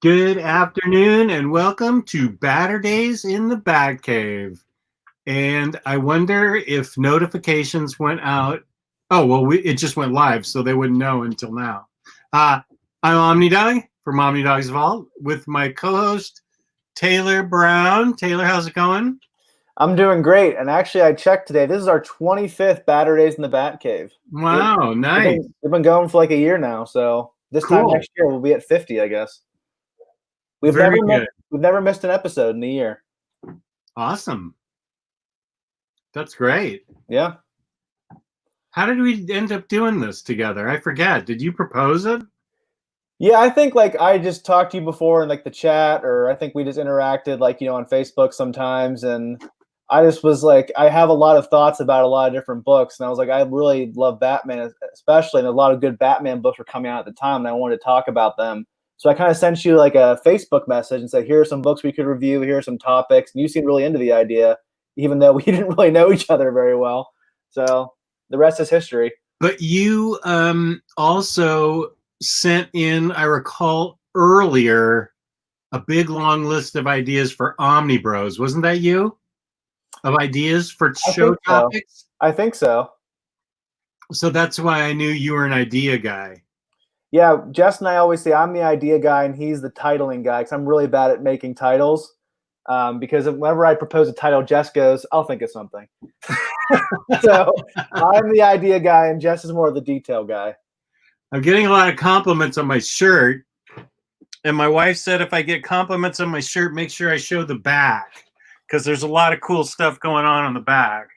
Good afternoon and welcome to Baturdays in the Batcave. And I wonder if notifications went out. Oh, well, it just went live, so they wouldn't know until now. I'm OmniDog from OmniDog's Vault with my co-host, Taylor Brown. Taylor, how's it going? I'm doing great. And actually, I checked today. This is our 25th Batterdays in the Batcave. Wow, nice. We've been going for like a year now. So this time Cool. next year, we'll be at 50, I guess. We've Very good. never missed an episode in a year. Awesome. That's great. Yeah. How did we end up doing this together? I forget. Did you propose it? Yeah, I think like I just talked to you before in like the chat, or I think we just interacted like, on Facebook sometimes. And I just was like, I have a lot of thoughts about a lot of different books. And I was like, I really love Batman, especially. And a lot of good Batman books were coming out at the time. And I wanted to talk about them. So I kind of sent you like a Facebook message and said, here are some books we could review. Here are some topics. And you seemed really into the idea, even though we didn't really know each other very well. So the rest is history. But you also sent in, I recall earlier, a big long list of ideas for Omnibros. Wasn't that you? Of ideas for show topics? I think so. So that's why I knew you were an idea guy. Yeah, Jess and I always say I'm the idea guy and he's the titling guy because I'm really bad at making titles. Because whenever I propose a title, Jess goes, I'll think of something. So I'm the idea guy and Jess is more of the detail guy. I'm getting a lot of compliments on my shirt. And my wife said if I get compliments on my shirt, make sure I show the back. Because there's a lot of cool stuff going on the back.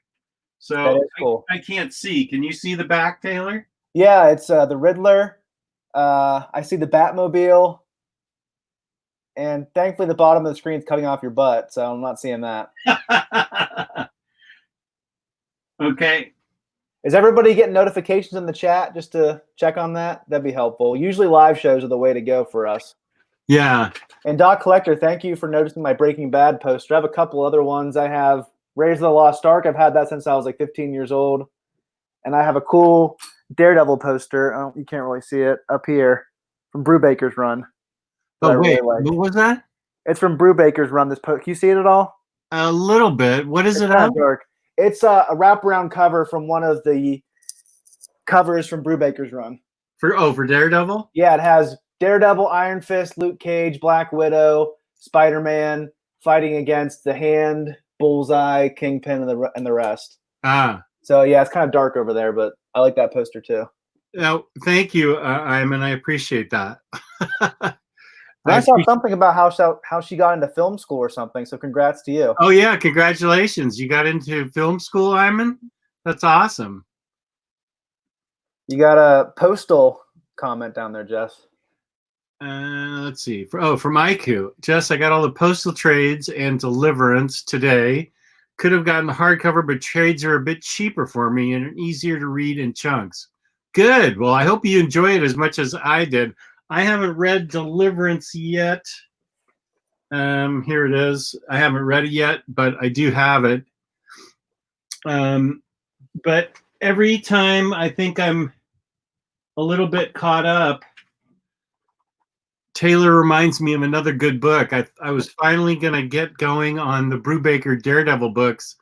So that is cool. I can't see. Can you see the back, Taylor? Yeah, it's the Riddler. I see the Batmobile. And thankfully, the bottom of the screen is cutting off your butt, so I'm not seeing that. Okay. Is everybody getting notifications in the chat just to check on that? That'd be helpful. Usually live shows are the way to go for us. Yeah. And Doc Collector, thank you for noticing my Breaking Bad poster. I have a couple other ones. I have Raiders of the Lost Ark. I've had that since I was like 15 years old. And I have a cool Daredevil poster. Oh, you can't really see it up here from Brubaker's Run. Oh, wait. Really like. What was that? It's from Brubaker's Run. This Can you see it at all? A little bit. What is it? Dark. It's a wraparound cover from one of the covers from Brubaker's Run. For Daredevil? Yeah, it has Daredevil, Iron Fist, Luke Cage, Black Widow, Spider-Man fighting against the Hand, Bullseye, Kingpin, and the rest. So yeah, it's kind of dark over there, but I like that poster too. No, thank you, Iman. I appreciate that. I saw something about how she got into film school or something. So congrats to you. Oh yeah, congratulations! You got into film school, Iman. That's awesome. You got a postal comment down there, Jess. Let's see. From IQ. Jess, I got all the postal trades and Deliverance today. Could have gotten the hardcover, but trades are a bit cheaper for me and easier to read in chunks. Good. Well, I hope you enjoy it as much as I did. I haven't read Deliverance yet. Here it is. I haven't read it yet, but I do have it. But every time I think I'm a little bit caught up, Taylor reminds me of another good book. I was finally going to get going on the Brubaker Daredevil books,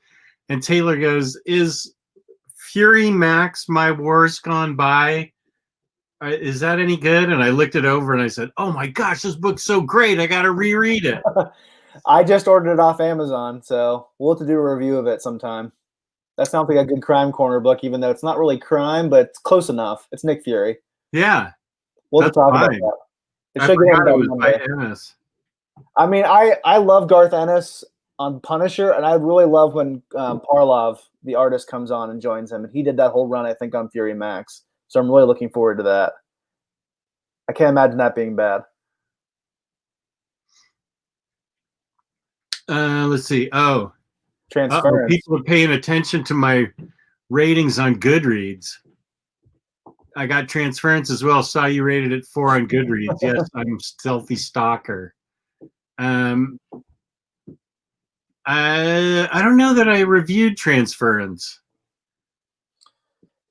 and Taylor goes, is Fury Max My War's Gone By? Is that any good? And I looked it over and I said, oh my gosh, this book's so great. I got to reread it. I just ordered it off Amazon, so we'll have to do a review of it sometime. That sounds like a good Crime Corner book, even though it's not really crime, but it's close enough. It's Nick Fury. Yeah. We'll have to talk about that. I forgot it was by Ennis. I mean, I love Garth Ennis on Punisher, and I really love when Parlov, the artist, comes on and joins him. And he did that whole run, I think, on Fury Max. So I'm really looking forward to that. I can't imagine that being bad. Let's see. Oh. Transference. People are paying attention to my ratings on Goodreads. I got Transference as well. Saw you rated it 4 on Goodreads. Yes, I'm stealthy stalker. I don't know that I reviewed Transference.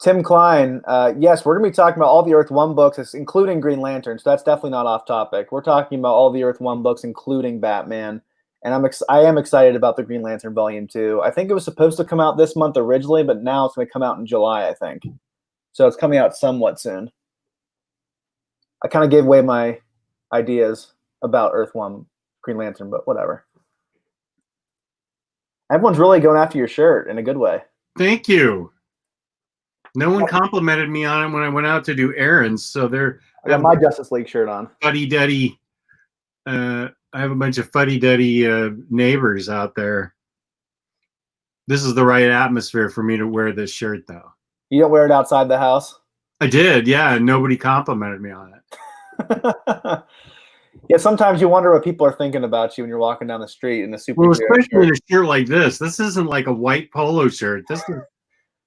Tim Klein, yes, we're going to be talking about all the Earth 1 books, including Green Lantern, so that's definitely not off topic. We're talking about all the Earth 1 books, including Batman, and I am excited about the Green Lantern Volume 2. I think it was supposed to come out this month originally, but now it's going to come out in July, I think. So it's coming out somewhat soon. I kind of gave away my ideas about Earth 1 Green Lantern, but whatever. Everyone's really going after your shirt in a good way. Thank you. No one complimented me on it when I went out to do errands, so I got my Justice League shirt on. Fuddy-duddy. I have a bunch of fuddy-duddy neighbors out there. This is the right atmosphere for me to wear this shirt, though. You don't wear it outside the house? I did, yeah, and nobody complimented me on it. Yeah, sometimes you wonder what people are thinking about you when you're walking down the street in a superhero Well, especially shirt. in a shirt like this. This isn't like a white polo shirt.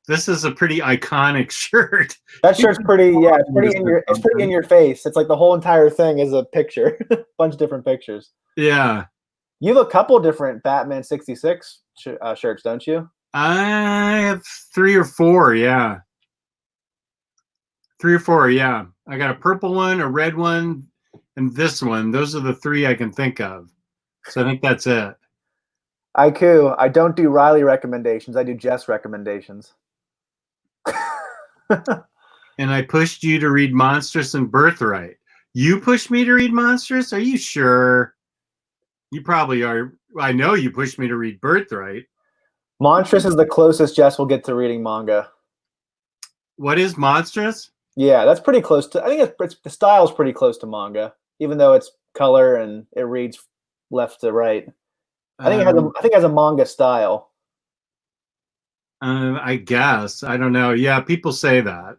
This is a pretty iconic shirt. That shirt's pretty, yeah, it's pretty in your face. It's like the whole entire thing is a picture, bunch of different pictures. Yeah. You have a couple different Batman 66 shirts, don't you? I have 3 or 4, yeah. 3 or 4, yeah. I got a purple one, a red one, and this one. Those are the 3 I can think of. So I think that's it. IQ, I don't do Riley recommendations. I do Jess recommendations. And I pushed you to read Monstrous and Birthright. You pushed me to read Monstrous? Are you sure? You probably are. I know you pushed me to read Birthright. Monstrous is the closest Jess will get to reading manga. What is Monstrous? Yeah, that's pretty close to. I think the style's pretty close to manga, even though it's color and it reads left to right. I think it has a manga style. I guess. I don't know. Yeah, people say that.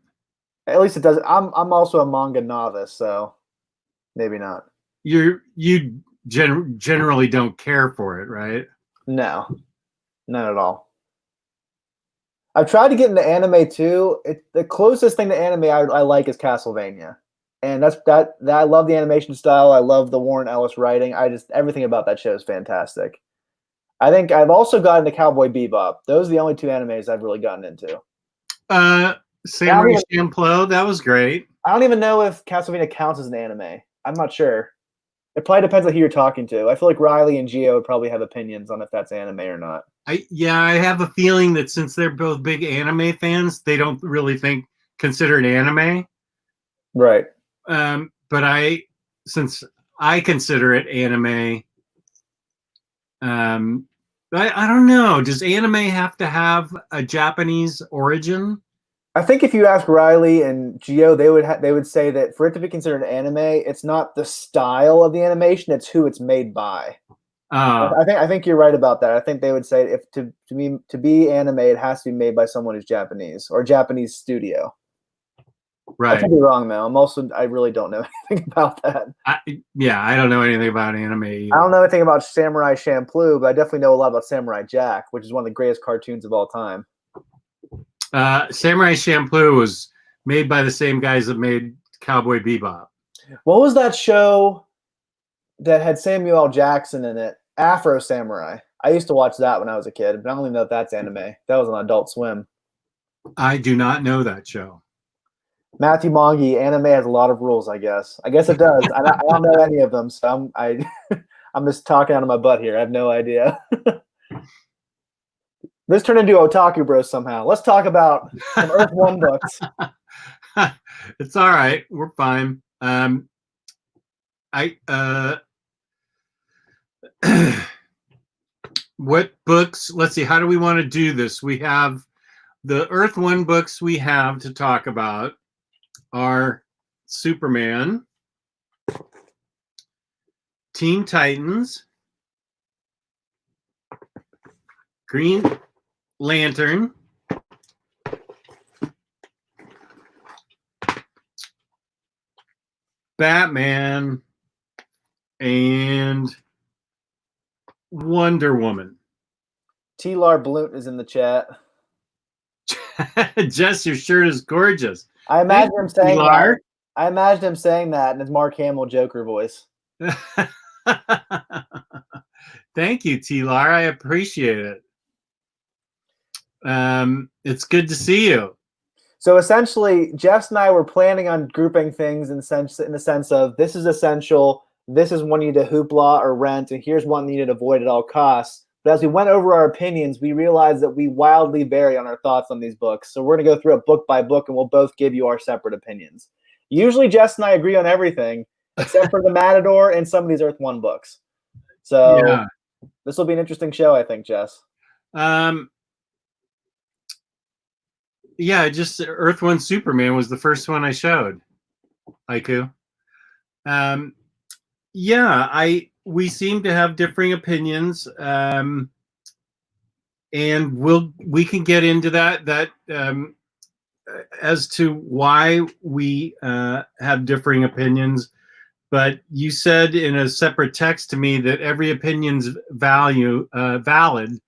At least it does. I'm also a manga novice, so maybe not. You generally don't care for it, right? No, not at all. I've tried to get into anime too. The closest thing to anime I like is Castlevania, and that's that. I love the animation style. I love the Warren Ellis writing. Everything about that show is fantastic. I think I've also gotten into Cowboy Bebop. Those are the only 2 animes I've really gotten into. Samurai Champloo, that was great. I don't even know if Castlevania counts as an anime. I'm not sure. It probably depends on who you're talking to. I feel like Riley and Gio would probably have opinions on if that's anime or not. I have a feeling that since they're both big anime fans, they don't really consider it anime. Right. But since I consider it anime, I don't know. Does anime have to have a Japanese origin? I think if you ask Riley and Gio, they would say that for it to be considered anime, it's not the style of the animation; it's who it's made by. I think you're right about that. I think they would say if to be anime, it has to be made by someone who's Japanese or a Japanese studio. Right. I could be wrong though. I really don't know anything about that. I don't know anything about anime either. I don't know anything about Samurai Champloo, but I definitely know a lot about Samurai Jack, which is one of the greatest cartoons of all time. Samurai Champloo was made by the same guys that made Cowboy Bebop. What was that show that had Samuel L. Jackson in it? Afro Samurai. I used to watch that when I was a kid, but I don't even know if that's anime. That was on Adult Swim. I do not know that show. Matthew Mongi, anime has a lot of rules, I guess. I guess it does. I don't know any of them, so I'm just talking out of my butt here. I have no idea. This turned into Otaku Bros somehow. Let's talk about some Earth 1 books. It's all right. We're fine. What books? Let's see. How do we want to do this? We have the Earth 1 books we have to talk about are Superman, Teen Titans, Green Lantern, Batman, and Wonder Woman. T-Lar Blunt is in the chat. Jess, your shirt is gorgeous. I imagine him saying that. I imagine him saying that in his Mark Hamill Joker voice. Thank you, T-Lar. I appreciate it. It's good to see you. So essentially, Jess and I were planning on grouping things in the sense of this is essential, this is one you need to hoopla or rent, and here's one you need to avoid at all costs. But as we went over our opinions, we realized that we wildly vary on our thoughts on these books. So we're going to go through it book by book, and we'll both give you our separate opinions. Usually, Jess and I agree on everything, except for the Matador and some of these Earth One books. So this will be an interesting show, I think, Jess. Yeah, just Earth One Superman was the first one I showed. Haiku. We seem to have differing opinions, and we can get into that as to why we have differing opinions. But you said in a separate text to me that every opinion's valid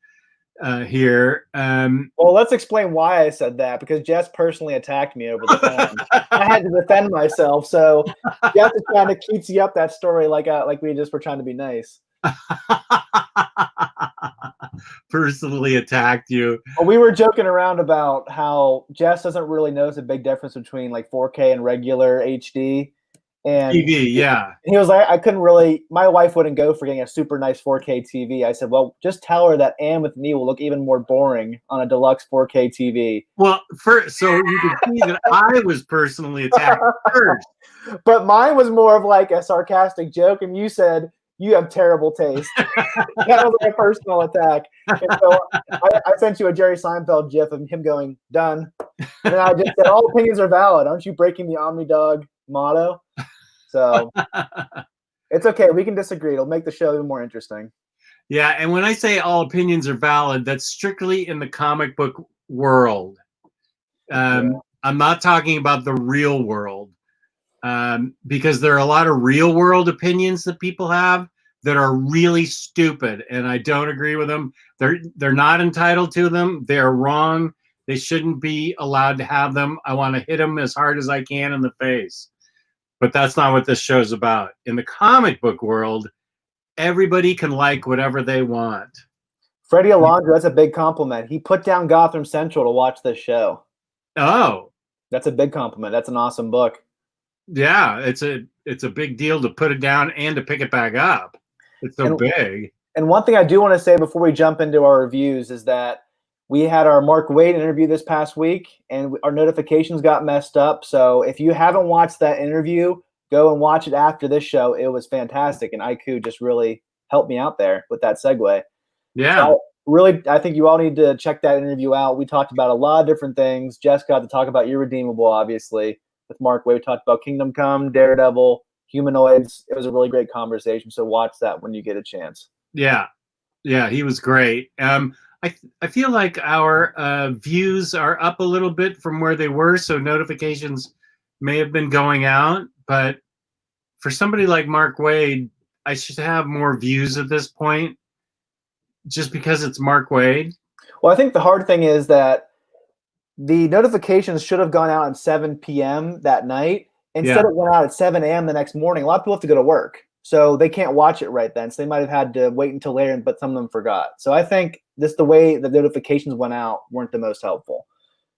here. Well, let's explain why I said that, because Jess personally attacked me over the phone. I had to defend myself, so Jess is trying to keep up that story like we just were trying to be nice. Personally attacked you. Well, we were joking around about how Jess doesn't really notice a big difference between like 4K and regular HD. And TV, yeah. He was like, I couldn't really, my wife wouldn't go for getting a super nice 4K TV. I said, well, just tell her that Anne with me will look even more boring on a deluxe 4K TV. Well, so you can see that I was personally attacked first. But mine was more of like a sarcastic joke, and you said, you have terrible taste. That was like a personal attack. And so I sent you a Jerry Seinfeld gif of him going, done. And I just said, all opinions are valid. Aren't you breaking the Omnidog motto? So it's okay. We can disagree. It'll make the show even more interesting. Yeah, and when I say all opinions are valid, that's strictly in the comic book world. I'm not talking about the real world, because there are a lot of real world opinions that people have that are really stupid, and I don't agree with them. They're not entitled to them. They're wrong. They shouldn't be allowed to have them. I want to hit them as hard as I can in the face. But that's not what this show's about. In the comic book world, everybody can like whatever they want. Freddie Alondra, that's a big compliment. He put down Gotham Central to watch this show. Oh. That's a big compliment. That's an awesome book. Yeah, it's a big deal to put it down and to pick it back up. It's so big. And one thing I do want to say before we jump into our reviews is that we had our Mark Waid interview this past week, and our notifications got messed up. So if you haven't watched that interview, go and watch it after this show. It was fantastic, and Aiku just really helped me out there with that segue. Yeah. So really, I think you all need to check that interview out. We talked about a lot of different things. Jess got to talk about Irredeemable, obviously, with Mark Waid. We talked about Kingdom Come, Daredevil, Humanoids. It was a really great conversation, so watch that when you get a chance. Yeah. Yeah, he was great. I feel like our views are up a little bit from where they were, so notifications may have been going out. But for somebody like Mark Waid, I should have more views at this point, just because it's Mark Waid. Well, I think the hard thing is that the notifications should have gone out at 7 p.m. that night. Instead, it went out at 7 a.m. the next morning. A lot of people have to go to work, so they can't watch it right then. So they might have had to wait until later, but some of them forgot. So I think the way the notifications went out weren't the most helpful.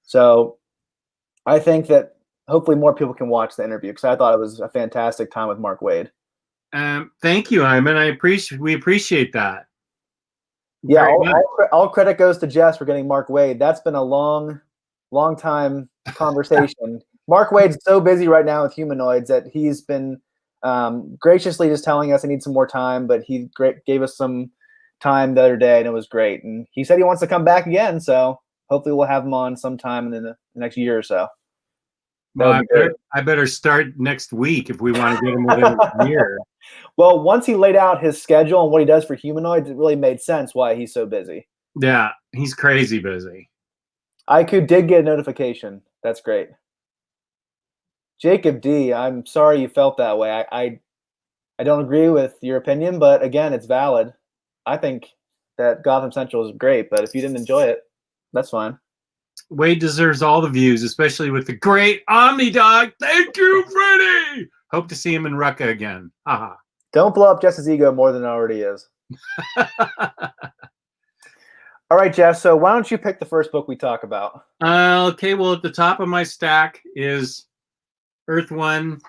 So I think that hopefully more people can watch the interview, because I thought it was a fantastic time with Mark Waid. Thank you, Iman. We appreciate that. Yeah, all credit goes to Jess for getting Mark Waid. That's been a long time conversation. Mark Waid's so busy right now with Humanoids that he's been graciously just telling us he needs some more time, but he gave us some time the other day, and it was great. And he said he wants to come back again, so hopefully we'll have him on sometime in the next year or so. Well, I better start next week if we want to get him within a year. Well, once he laid out his schedule and what he does for Humanoids, it really made sense why he's so busy. Yeah, he's crazy busy. Aiku did get a notification. That's great. Jacob D, I'm sorry you felt that way. I don't agree with your opinion, but again, it's valid. I think that Gotham Central is great, but if you didn't enjoy it, that's fine. Wade deserves all the views, especially with the great Omnidog. Thank you, Freddie. Hope to see him in Rucka again. Haha. Don't blow up Jess's ego more than it already is. All right, Jeff. So why don't you pick the first book we talk about? Okay, well, at the top of my stack is Earth One,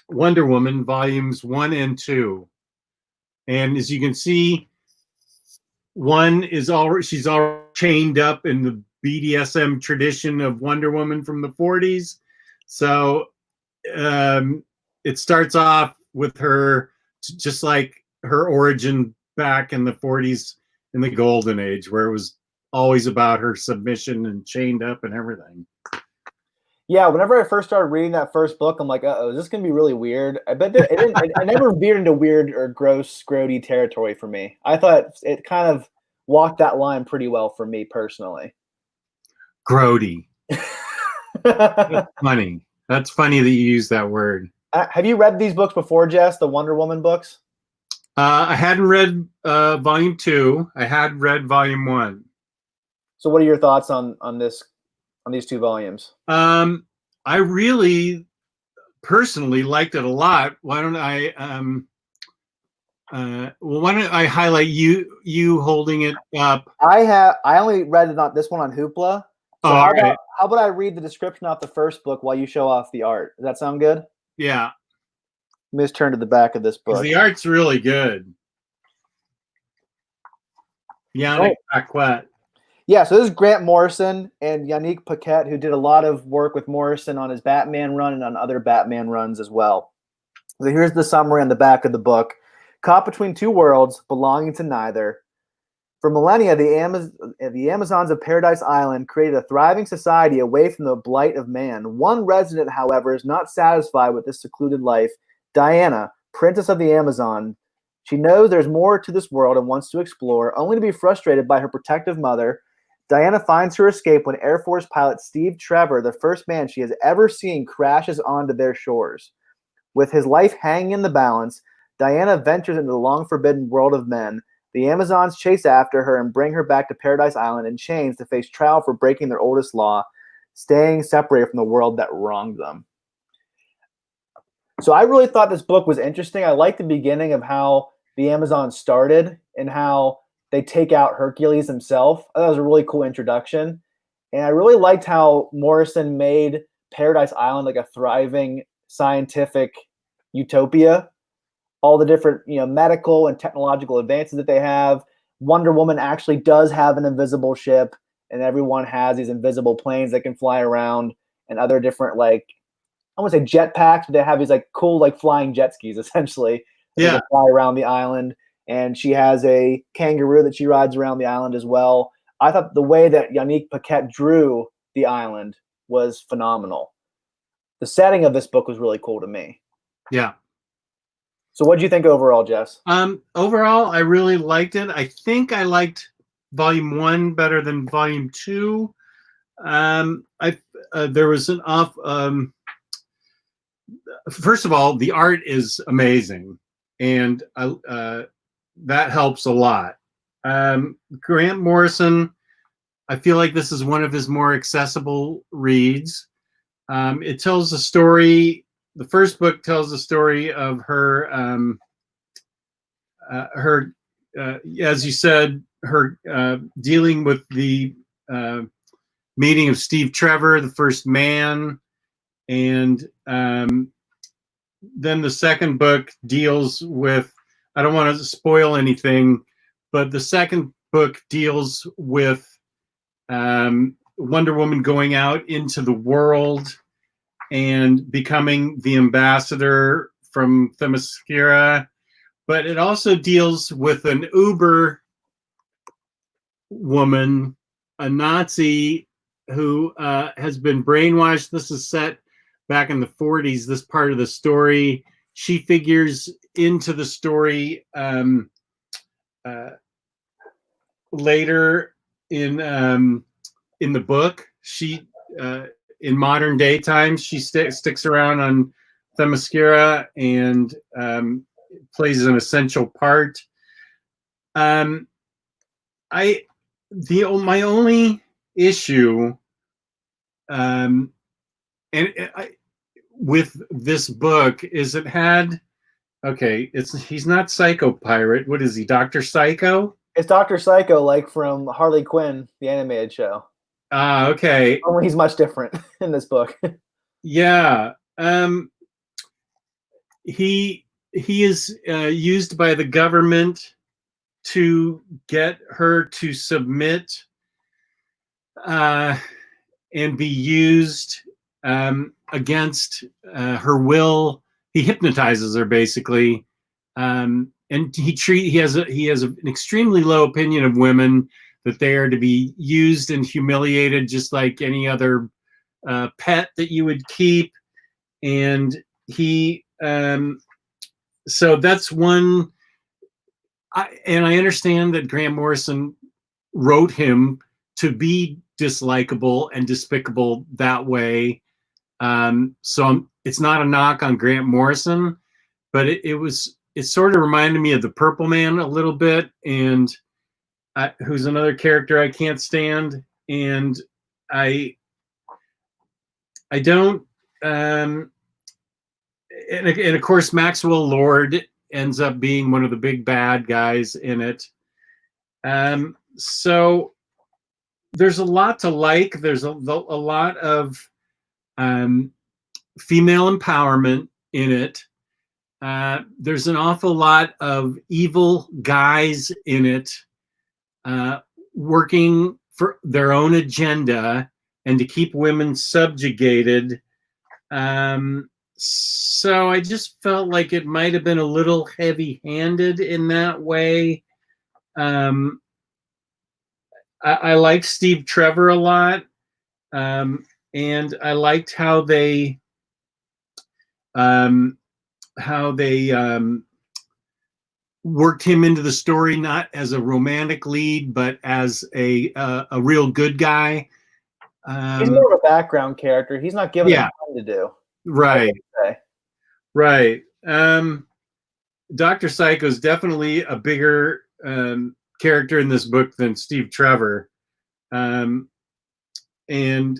Wonder Woman, volumes 1 and 2. And as you can see, one is already she's already chained up in the BDSM tradition of Wonder Woman from the 40s. So it starts off with her just like her origin back in the 40s in the golden age, where it was always about her submission and chained up and everything. Yeah, whenever I first started reading that first book, I'm like, "Uh-oh, is this gonna be really weird?" I bet it didn't. I never veered into weird or gross, grody territory for me. I thought it kind of walked that line pretty well for me personally. Grody. That's funny. That's funny that you use that word. Have you read these books before, Jess? The Wonder Woman books? I hadn't read volume 2. I had read volume 1. So, what are your thoughts on these 2 volumes? I really personally liked it a lot. Why don't I why don't I highlight you holding it up? I only read this one on Hoopla. So All right. how about I read the description off the first book while you show off the art? Does that sound good? Yeah. Let me just turn to the back of this book. The art's really good. Yannick Paquette. Yeah, so this is Grant Morrison and Yannick Paquette, who did a lot of work with Morrison on his Batman run and on other Batman runs as well. So here's the summary on the back of the book. Caught between 2 worlds, belonging to neither. For millennia, the Amazons of Paradise Island created a thriving society away from the blight of man. One resident, however, is not satisfied with this secluded life. Diana, princess of the Amazon. She knows there's more to this world and wants to explore, only to be frustrated by her protective mother. Diana finds her escape when Air Force pilot Steve Trevor, the first man she has ever seen, crashes onto their shores. With his life hanging in the balance, Diana ventures into the long-forbidden world of men. The Amazons chase after her and bring her back to Paradise Island in chains to face trial for breaking their oldest law, staying separated from the world that wronged them. So I really thought this book was interesting. I liked the beginning of how the Amazons started and how they take out Hercules himself. I thought that was a really cool introduction. And I really liked how Morrison made Paradise Island like a thriving scientific utopia. All the different, medical and technological advances that they have. Wonder Woman actually does have an invisible ship, and everyone has these invisible planes that can fly around, and other different, I want to say jetpacks, but they have these cool flying jet skis essentially. Yeah. That fly around the island, and she has a kangaroo that she rides around the island as well. I thought the way that Yannick Paquette drew the island was phenomenal. The setting of this book was really cool to me. Yeah. So what did you think overall, Jess? Overall, I really liked it. I think I liked volume 1 better than volume 2. There was an off. First of all, the art is amazing, and that helps a lot. Grant Morrison, I feel like this is one of his more accessible reads. It tells a story. The first book tells the story of her, as you said, her dealing with the meeting of Steve Trevor, the first man, and then the second book deals with, I don't want to spoil anything, but the second book deals with Wonder Woman going out into the world and becoming the ambassador from Themyscira, but it also deals with an Uber woman, a Nazi who has been brainwashed. This is set back in the 40s, this part of the story. She figures into the story later in the book. She in modern day times, she sticks around on Themyscira and plays an essential part. My only issue with this book is it had, he's not Psycho Pirate. What is he, Dr. Psycho? It's Dr. Psycho, like from Harley Quinn, the animated show. Okay. Only he's much different in this book. Yeah. He is used by the government to get her to submit and be used against her will. He hypnotizes her basically, and he has an extremely low opinion of women, that they are to be used and humiliated just like any other pet that you would keep. And he so that's one. And I understand that Grant Morrison wrote him to be dislikable and despicable that way. It's not a knock on Grant Morrison, but it sort of reminded me of the Purple Man a little bit, and who's another character I can't stand. And I don't. And of course, Maxwell Lord ends up being one of the big bad guys in it. So there's a lot to like. There's a lot of female empowerment in it. There's an awful lot of evil guys in it, working for their own agenda and to keep women subjugated. So I just felt like it might have been a little heavy-handed in that way. I like Steve Trevor a lot, and I liked how they worked him into the story, not as a romantic lead, but as a real good guy. He's more of a background character. He's not given Yeah. anything to do. Right. Right. Dr. Psycho is definitely a bigger character in this book than Steve Trevor. And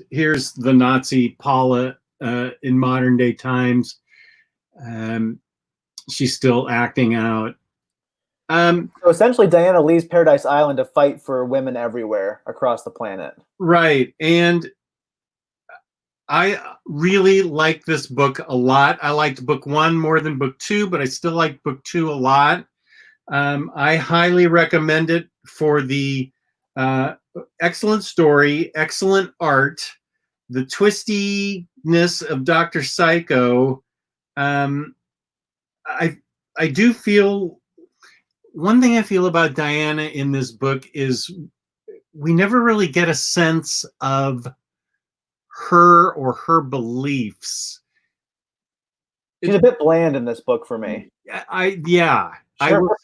here's the Nazi Paula in modern day times. She's still acting out. So essentially, Diana leaves Paradise Island to fight for women everywhere across the planet. Right. And I really like this book a lot. I liked book 1 more than book 2, but I still like book 2 a lot. I highly recommend it for the excellent story, excellent art, the twistiness of Dr. Psycho. I do feel, one thing I feel about Diana in this book is we never really get a sense of her or her beliefs. She's a bit bland in this book for me. Her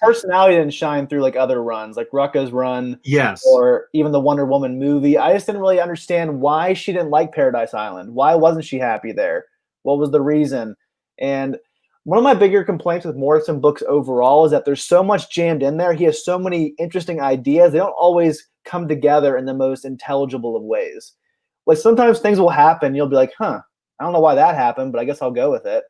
personality didn't shine through like other runs, like Rucka's run, yes, or even the Wonder Woman movie. I just didn't really understand why she didn't like Paradise Island. Why wasn't she happy there? What was the reason? And one of my bigger complaints with Morrison books overall is that there's so much jammed in there. He has so many interesting ideas. They don't always come together in the most intelligible of ways. Like sometimes things will happen. You'll be like, I don't know why that happened, but I guess I'll go with it.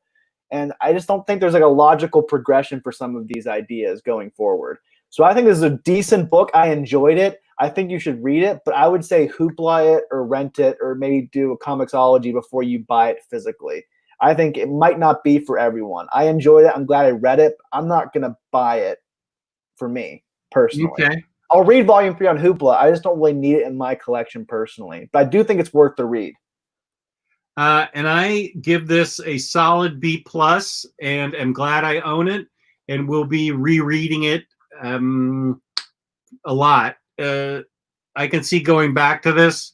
And I just don't think there's like a logical progression for some of these ideas going forward. So I think this is a decent book. I enjoyed it. I think you should read it, but I would say hoopla it or rent it or maybe do a Comixology before you buy it physically. I think it might not be for everyone. I enjoyed it. I'm glad I read it. I'm not going to buy it for me personally. Okay. I'll read volume 3 on Hoopla. I just don't really need it in my collection personally, but I do think it's worth the read. And I give this a solid B+, and am glad I own it, and will be rereading it a lot. I can see going back to this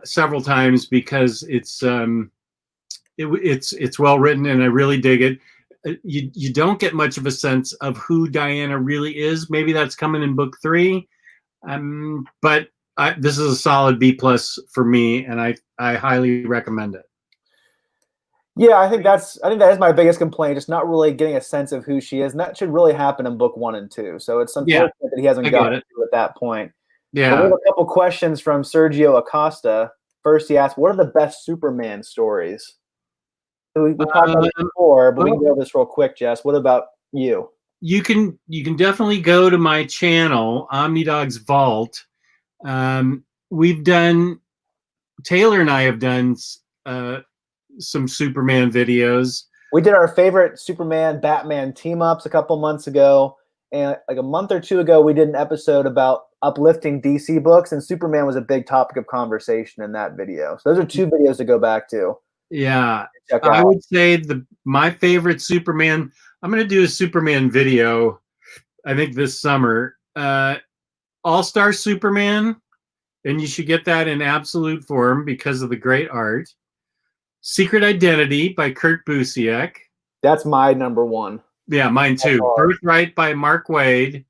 several times because it's well written, and I really dig it. You don't get much of a sense of who Diana really is. Maybe that's coming in book 3, but this is a solid B+ for me, and I highly recommend it. Yeah, I think that is my biggest complaint. Just not really getting a sense of who she is, and that should really happen in book 1 and 2. So it's unfortunate that he hasn't gotten to at that point. Yeah. But we have a couple questions from Sergio Acosta. First, he asked, "What are the best Superman stories?" So we talked about it before, but we can go over this real quick, Jess. What about you? you can definitely go to my channel, OmniDog's Vault. We've done Taylor and I have done some Superman videos. We did our favorite Superman Batman team ups a couple months ago, and like a month or two ago, we did an episode about uplifting DC books, and Superman was a big topic of conversation in that video. So those are two videos to go back to. Yeah, Check I out. would say my favorite Superman. I'm going to do a Superman video, I think this summer. All-Star Superman, and you should get that in absolute form because of the great art. Secret Identity by Kurt Busiek. That's my number one. Yeah, mine too. Birthright by Mark Waid.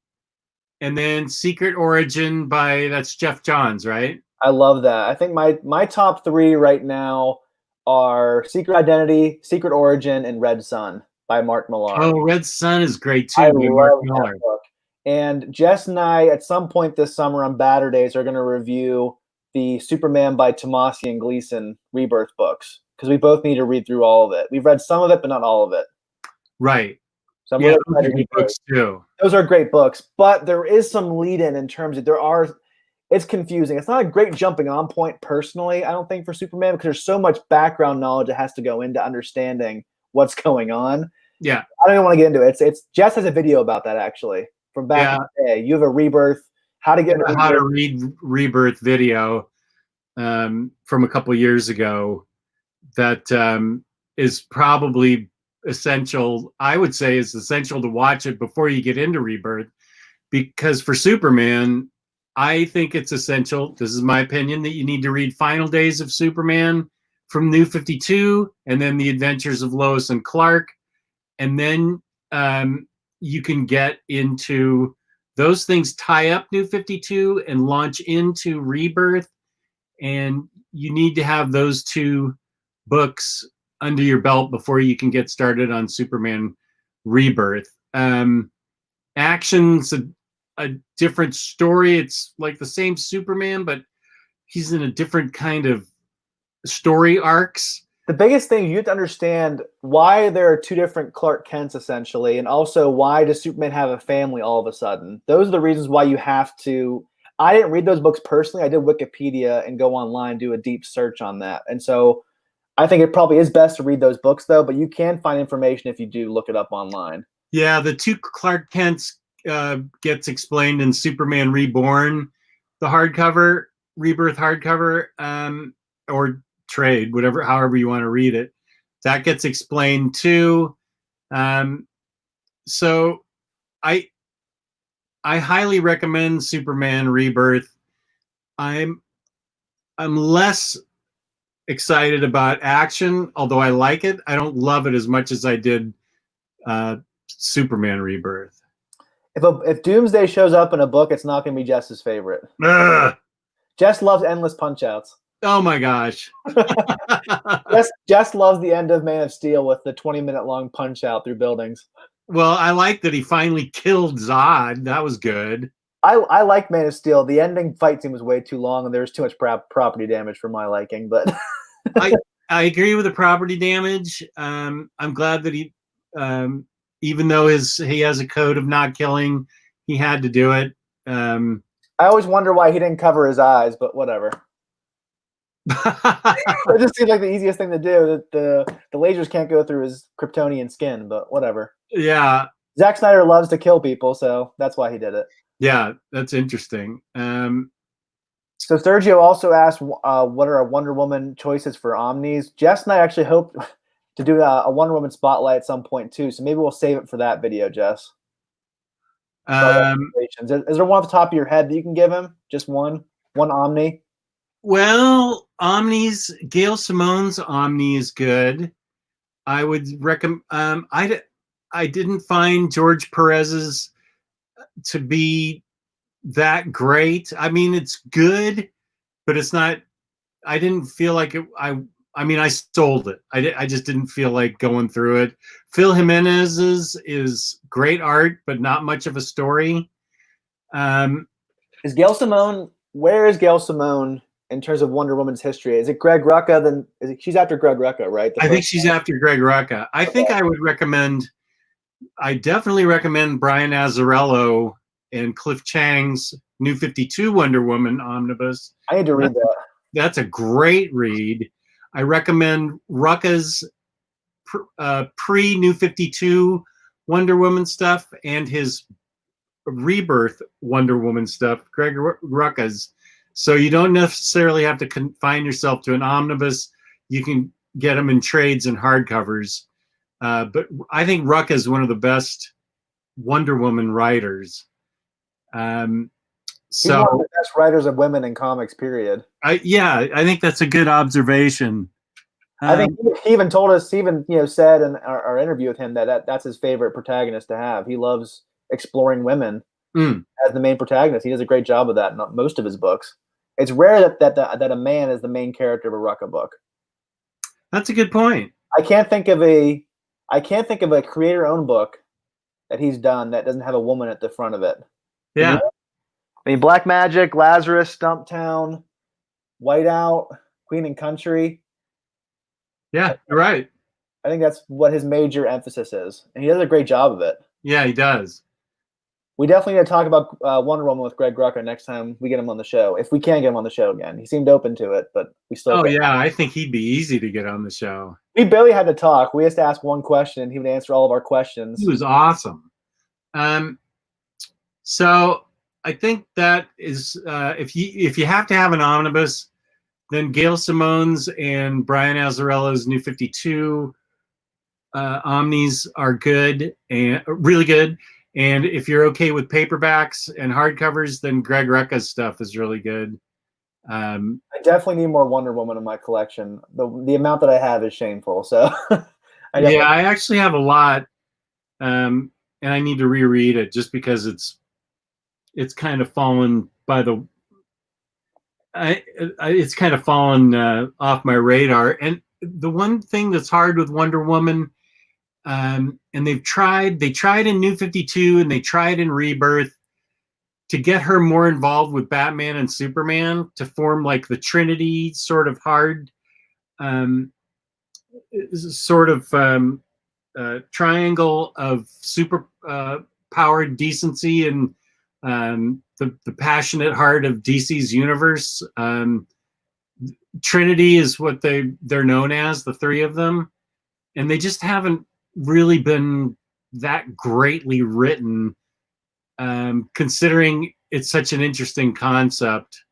And then Secret Origin that's Jeff Johns, right? I love that. I think my top three right now are Secret Identity, Secret Origin, and Red Sun by Mark Millar. Oh, Red Sun is great too. I by love Mark that Millar. book. And Jess and I, at some point this summer on Baturdays, are going to review the Superman by Tomasi and Gleason Rebirth books, because we both need to read through all of it. We've read some of it, but not all of it. Right. So I'm Yeah, really those excited are to good read books too. those are great books, but there is some lead-in in terms of it's confusing. It's not a great jumping on point personally, I don't think, for Superman, because there's so much background knowledge that has to go into understanding what's going on. Yeah. I don't even want to get into it. It's Jess has a video about that actually from back in the day. You have a Rebirth, how to read Rebirth video from a couple years ago that is probably essential. I would say is essential to watch it before you get into Rebirth, because for Superman, I think it's essential, this is my opinion, that you need to read Final Days of Superman from New 52, and then The Adventures of Lois and Clark, and then you can get into those things, tie up New 52 and launch into Rebirth, and you need to have those two books under your belt before you can get started on Superman Rebirth. Action's a different story. It's like the same Superman, but he's in a different kind of story arcs. The biggest thing, you have to understand why there are two different Clark Kents essentially, and also why does Superman have a family all of a sudden. Those are the reasons why you have to. I didn't read those books personally. I did Wikipedia and go online, do a deep search on that. And so I think it probably is best to read those books though, but you can find information if you do look it up online. Yeah, the two Clark Kents gets explained in Superman Reborn, the hardcover, Rebirth hardcover, or trade, however you want to read it. That gets explained too. So I highly recommend Superman Rebirth. I'm less excited about action, although I like it. I don't love it as much as I did Superman Rebirth. If Doomsday shows up in a book, it's not going to be Jess's favorite. Ugh. Jess loves endless punch-outs. Oh my gosh. Jess loves the end of Man of Steel with the 20-minute long punch-out through buildings. Well, I like that he finally killed Zod. That was good. I like Man of Steel. The ending fight scene was way too long, and there was too much property damage for my liking. But I agree with the property damage. I'm glad that he, even though he has a code of not killing, he had to do it. I always wonder why he didn't cover his eyes, but whatever. It just seems like the easiest thing to do. That the lasers can't go through his Kryptonian skin, but whatever. Yeah. Zack Snyder loves to kill people, so that's why he did it. Yeah, that's interesting. So Sergio also asked, what are our Wonder Woman choices for Omnis? Jess and I actually hope to do a Wonder Woman spotlight at some point too, so maybe we'll save it for that video, Jess. Is there one off the top of your head that you can give him? Just one Omni? Well, Omnis, Gail Simone's Omni is good. I would recommend. I didn't find George Perez's to be that great. I mean, it's good, but it's not. I didn't feel like it. I mean, I sold it. I just didn't feel like going through it. Phil Jimenez's is great art, but not much of a story. Is Gail Simone? Where is Gail Simone in terms of Wonder Woman's history? Is it Greg Rucka? She's after Greg Rucka, right? I think she's after Greg Rucka. I think I would recommend I definitely recommend Brian Azzarello and Cliff Chang's New 52 Wonder Woman omnibus. I need to read that. That's a great read. I recommend Rucka's pre New 52 Wonder Woman stuff and his Rebirth Wonder Woman stuff, Greg Rucka's. So you don't necessarily have to confine yourself to an omnibus. You can get them in trades and hardcovers. But I think Rucka is one of the best Wonder Woman writers. He's one of the best writers of women in comics, period. I think that's a good observation. I think he even told us, said in our interview with him that's his favorite protagonist to have. He loves exploring women as the main protagonist. He does a great job of that in most of his books. It's rare that a man is the main character of a Rucka book. That's a good point. I can't think of a creator-owned book that he's done that doesn't have a woman at the front of it. Yeah. I mean, Black Magic, Lazarus, Stumptown, Whiteout, Queen and Country. Yeah, you're right. I think that's what his major emphasis is, and he does a great job of it. Yeah, he does. We definitely need to talk about Wonder Woman with Greg Rucka next time we get him on the show, if we can get him on the show again. He seemed open to it, but we still. Oh yeah, I think he'd be easy to get on the show. We barely had to talk. We just asked one question, and he would answer all of our questions. He was awesome. So I think that is if you have to have an omnibus, then Gail Simone's and Brian Azzarello's New 52 omnis are good and really good. And if you're okay with paperbacks and hardcovers, then Greg Rucka's stuff is really good. I definitely need more Wonder Woman in my collection. The amount that I have is shameful. So I actually have a lot, and I need to reread it just because it's kind of fallen by the. It's kind of fallen off my radar. And the one thing that's hard with Wonder Woman, and they tried in New 52 and they tried in Rebirth to get her more involved with Batman and Superman to form like the Trinity sort of triangle of super powered decency and the passionate heart of DC's universe. Trinity is what they're known as, the three of them, and they just haven't really been that greatly written, considering it's such an interesting concept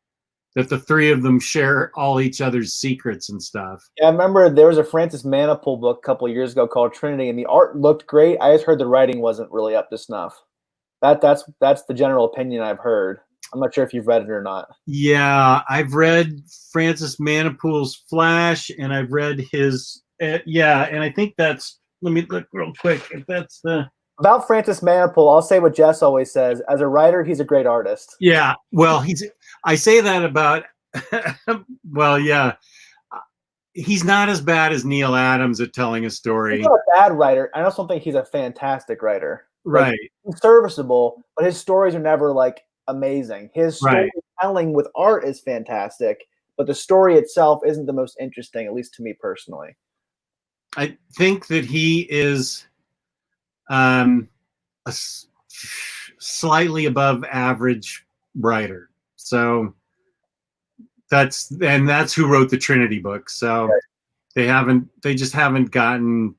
that the three of them share all each other's secrets and stuff. Yeah, I remember there was a Francis Manapul book a couple of years ago called Trinity, and the art looked great. I just heard the writing wasn't really up to snuff. That's the general opinion I've heard. I'm not sure if you've read it or not. Yeah, I've read Francis Manapul's Flash, and I've read his and I think that's. Let me look real quick if that's the. About Francis Manapul, I'll say what Jess always says. As a writer, he's a great artist. Yeah, well, I say that about. Well, yeah, he's not as bad as Neil Adams at telling a story. He's not a bad writer. I also don't think he's a fantastic writer. Right. He's serviceable, but his stories are never like amazing. His storytelling with art is fantastic, but the story itself isn't the most interesting, at least to me personally. I think that he is a slightly above average writer. So that's who wrote the Trinity book. So they just haven't gotten.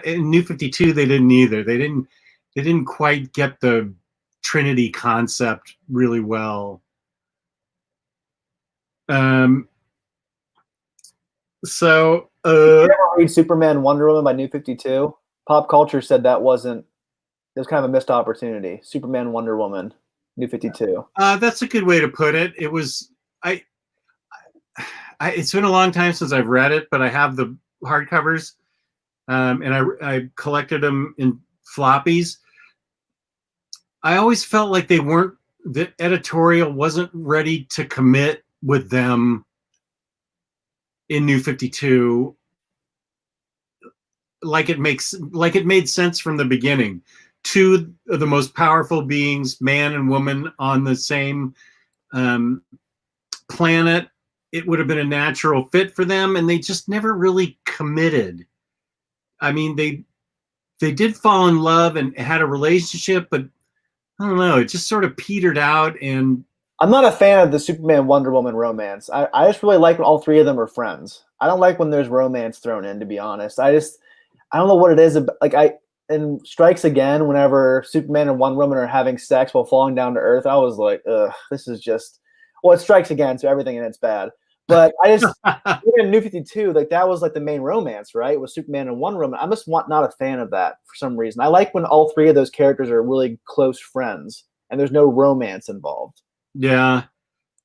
In New 52 they didn't either. They didn't quite get the Trinity concept really well. So did you ever read Superman Wonder Woman by New 52? Pop culture said it was kind of a missed opportunity. Superman Wonder Woman, New 52. That's a good way to put it. It was it's been a long time since I've read it, but I have the hardcovers. And I collected them in floppies. I always felt like the editorial wasn't ready to commit with them in New 52. Like it made sense from the beginning. Two of the most powerful beings, man and woman, on the same planet. It would have been a natural fit for them, and they just never really committed. I mean, they did fall in love and had a relationship, but I don't know, it just sort of petered out. And I'm not a fan of the Superman Wonder Woman romance. I just really like when all three of them are friends. I don't like when there's romance thrown in, to be honest. I don't know what it is. Like in Strikes Again, whenever Superman and Wonder Woman are having sex while falling down to Earth, I was like, ugh, this is just. Well, it Strikes Again, so everything in it's bad. But I just even in New 52, like that was like the main romance, right? With Superman and Wonder Woman. I'm just not a fan of that for some reason. I like when all three of those characters are really close friends and there's no romance involved. yeah,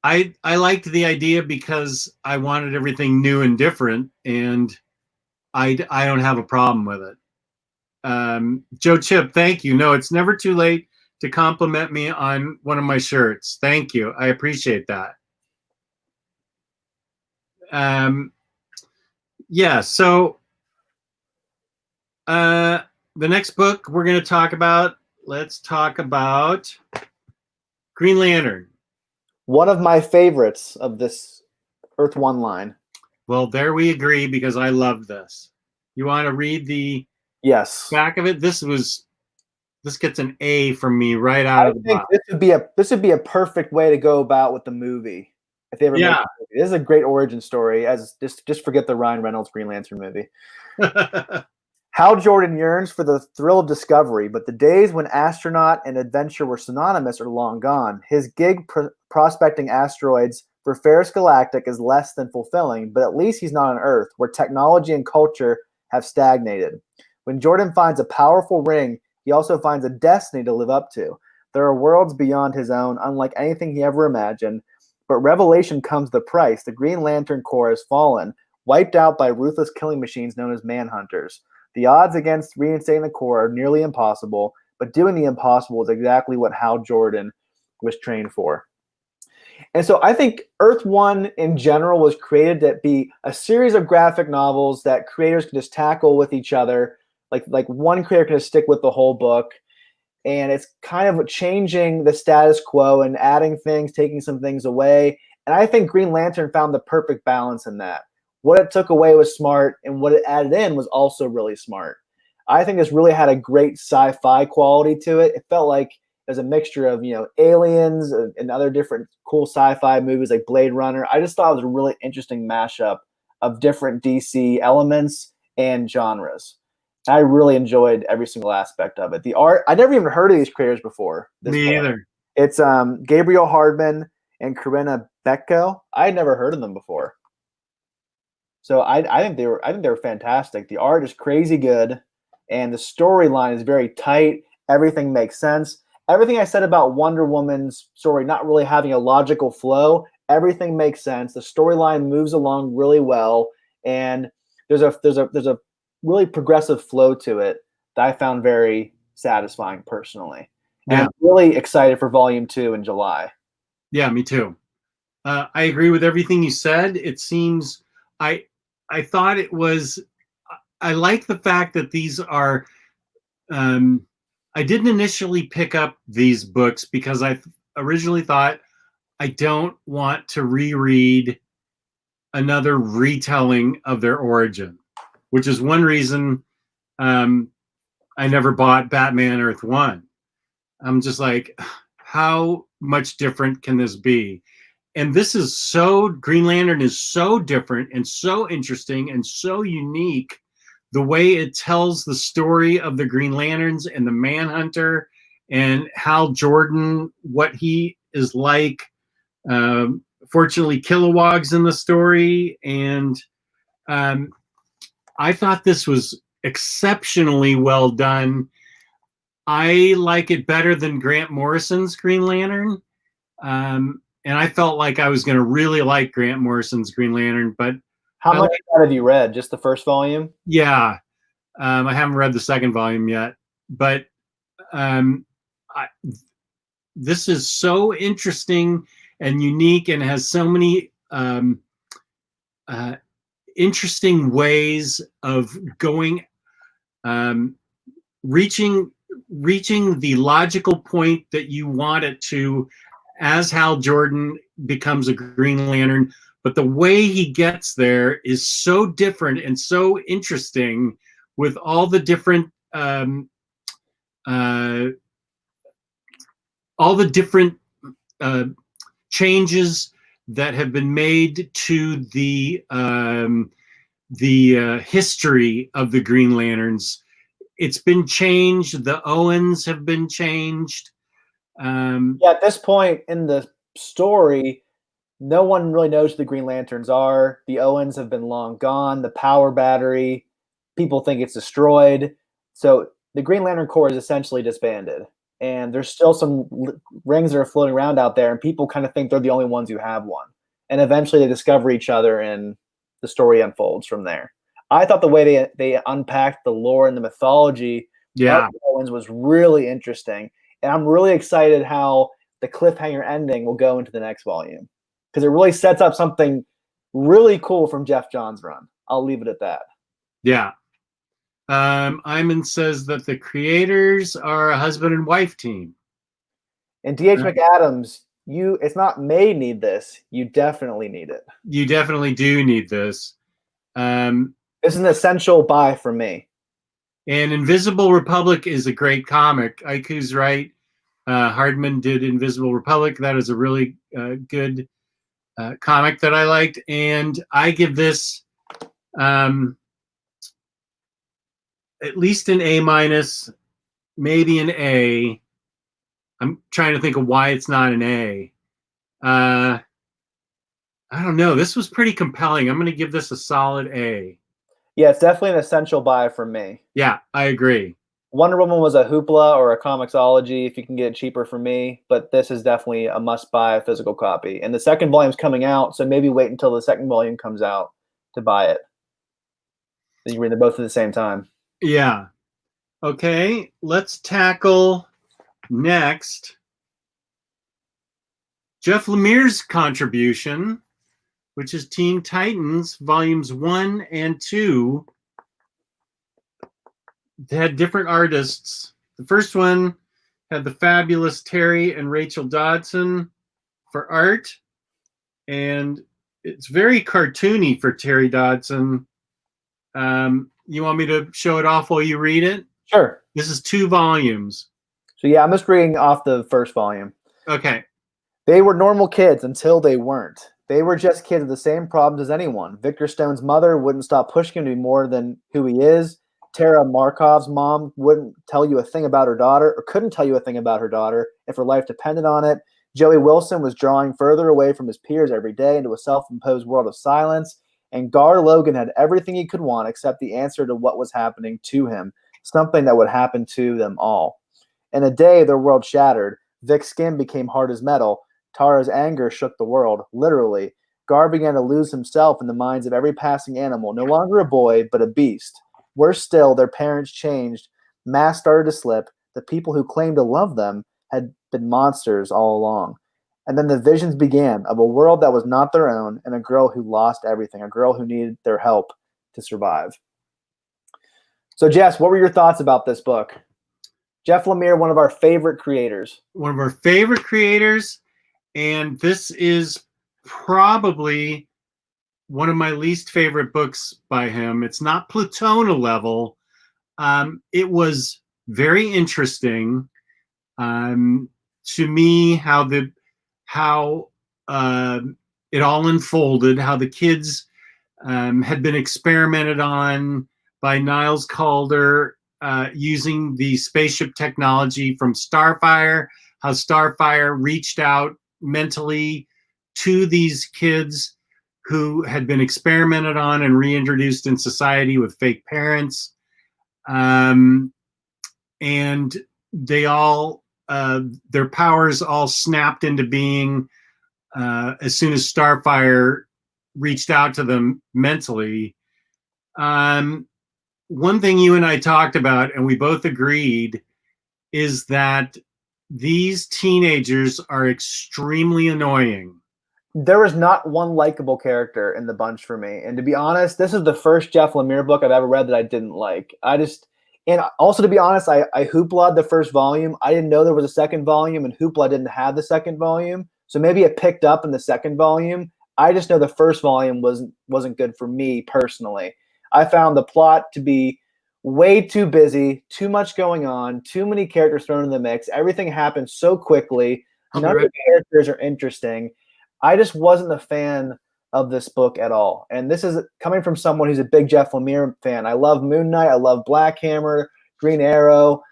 I liked the idea because I wanted everything new and different, and I don't have a problem with it. Joe Chip, thank you. No, it's never too late to compliment me on one of my shirts. Thank you. I appreciate that. Yeah, so the next book we're going to talk about, let's talk about Green Lantern. One of my favorites of this Earth One line. Well, there we agree because I love this. You want to read the back of it? This gets an A from me right out of the box. This would be a perfect way to go about with the movie. If they ever make a movie. This is a great origin story. As just forget the Ryan Reynolds Green Lantern movie. Hal Jordan yearns for the thrill of discovery, but the days when astronaut and adventure were synonymous are long gone. His gig prospecting asteroids for Ferris Galactic is less than fulfilling, but at least he's not on Earth, where technology and culture have stagnated. When Jordan finds a powerful ring, he also finds a destiny to live up to. There are worlds beyond his own, unlike anything he ever imagined. But revelation comes the price. The Green Lantern Corps has fallen, wiped out by ruthless killing machines known as manhunters. The odds against reinstating the Corps are nearly impossible, but doing the impossible is exactly what Hal Jordan was trained for. And so I think Earth One in general was created to be a series of graphic novels that creators can just tackle with each other. Like one creator can just stick with the whole book. And it's kind of changing the status quo and adding things, taking some things away. And I think Green Lantern found the perfect balance in that. What it took away was smart, and what it added in was also really smart. I think this really had a great sci-fi quality to it. It felt like there's a mixture of, aliens and other different cool sci-fi movies like Blade Runner. I just thought it was a really interesting mashup of different DC elements and genres. I really enjoyed every single aspect of it. The art, I never even heard of these creators before. Me either. It's Gabriel Hardman and Corinna Becko. I had never heard of them before. So I think they were fantastic. The art is crazy good, and the storyline is very tight. Everything makes sense. Everything I said about Wonder Woman's story not really having a logical flow, everything makes sense. The storyline moves along really well, and there's a really progressive flow to it that I found very satisfying personally. And I'm really excited for Volume 2 in July. Yeah, me too. I agree with everything you said. It seems I thought it was. I like the fact that these are. I didn't initially pick up these books because I originally thought I don't want to reread another retelling of their origin, which is one reason I never bought Batman Earth One. I'm just like, how much different can this be? And this is Green Lantern is so different and so interesting and so unique. The way it tells the story of the Green Lanterns and the Manhunter and Hal Jordan, what he is like. Fortunately, Kilowog's in the story. And I thought this was exceptionally well done. I like it better than Grant Morrison's Green Lantern. And I felt like I was going to really like Grant Morrison's Green Lantern, but how much have you read? Just the first volume? Yeah. I haven't read the second volume yet, but this is so interesting and unique and has so many interesting ways of going, reaching the logical point that you want it to as Hal Jordan becomes a Green Lantern. But the way he gets there is so different and so interesting with all the different uh, all the different changes that have been made to the history of the Green Lanterns. It's been changed. The Owens have been changed. Yeah, at this point in the story, no one really knows who the Green Lanterns are. The Owens have been long gone. The power battery, people think it's destroyed. So the Green Lantern Corps is essentially disbanded. And there's still some rings that are floating around out there, and people kind of think they're the only ones who have one. And eventually they discover each other, and the story unfolds from there. I thought the way they unpacked the lore and the mythology of the Owens was really interesting. And I'm really excited how the cliffhanger ending will go into the next volume, because it really sets up something really cool from Jeff Johns' run. I'll leave it at that. Yeah. Iman says that the creators are a husband and wife team. And D.H. McAdams, it's not may need this. You definitely need it. You definitely do need this. This is an essential buy for me. And Invisible Republic is a great comic. Aiku's right. Hardman did Invisible Republic. That is a really good comic that I liked. And I give this at least an A-, maybe an A. I'm trying to think of why it's not an A. I don't know. This was pretty compelling. I'm going to give this a solid A. Yeah, it's definitely an essential buy for me. Yeah, I agree. Wonder Woman was a Hoopla or a Comixology if you can get it cheaper for me, but this is definitely a must-buy physical copy. And the second volume's coming out, so maybe wait until the second volume comes out to buy it. Then you read them both at the same time. Yeah. Okay, let's tackle next Jeff Lemire's contribution, which is Teen Titans Volumes 1 and 2. They had different artists. The first one had the fabulous Terry and Rachel Dodson for art, and it's very cartoony for Terry Dodson. You want me to show it off while you read it? Sure. This is 2 volumes. So yeah, I'm just reading off the first volume. Okay. They were normal kids until they weren't. They were just kids with the same problems as anyone. Victor Stone's mother wouldn't stop pushing him to be more than who he is. Tara Markov's mom wouldn't tell you a thing about her daughter, or couldn't tell you a thing about her daughter if her life depended on it. Joey Wilson was drawing further away from his peers every day into a self-imposed world of silence. And Gar Logan had everything he could want except the answer to what was happening to him, something that would happen to them all. In a day, their world shattered. Vic's skin became hard as metal. Tara's anger shook the world, literally. Gar began to lose himself in the minds of every passing animal, no longer a boy, but a beast. Worse still, their parents changed. Masks started to slip. The people who claimed to love them had been monsters all along. And then the visions began of a world that was not their own, and a girl who lost everything, a girl who needed their help to survive. So, Jess, what were your thoughts about this book? Jeff Lemire, one of our favorite creators. One of our favorite creators, and this is probably one of my least favorite books by him. It's not Plutona level. It was very interesting to me how it all unfolded, how the kids had been experimented on by Niles Calder using the spaceship technology from Starfire, how Starfire reached out mentally to these kids who had been experimented on and reintroduced in society with fake parents. And they all, their powers all snapped into being as soon as Starfire reached out to them mentally. One thing you and I talked about, and we both agreed, is that these teenagers are extremely annoying. There was not one likable character in the bunch for me. And to be honest, this is the first Jeff Lemire book I've ever read that I didn't like. And also to be honest, I hoopla'd the first volume. I didn't know there was a second volume, and Hoopla didn't have the second volume. So maybe it picked up in the second volume. I just know the first volume wasn't good for me personally. I found the plot to be way too busy, too much going on, too many characters thrown in the mix. Everything happens so quickly. None of the characters are interesting. I just wasn't a fan of this book at all. And this is coming from someone who's a big Jeff Lemire fan. I love Moon Knight. I love Black Hammer, Green Arrow,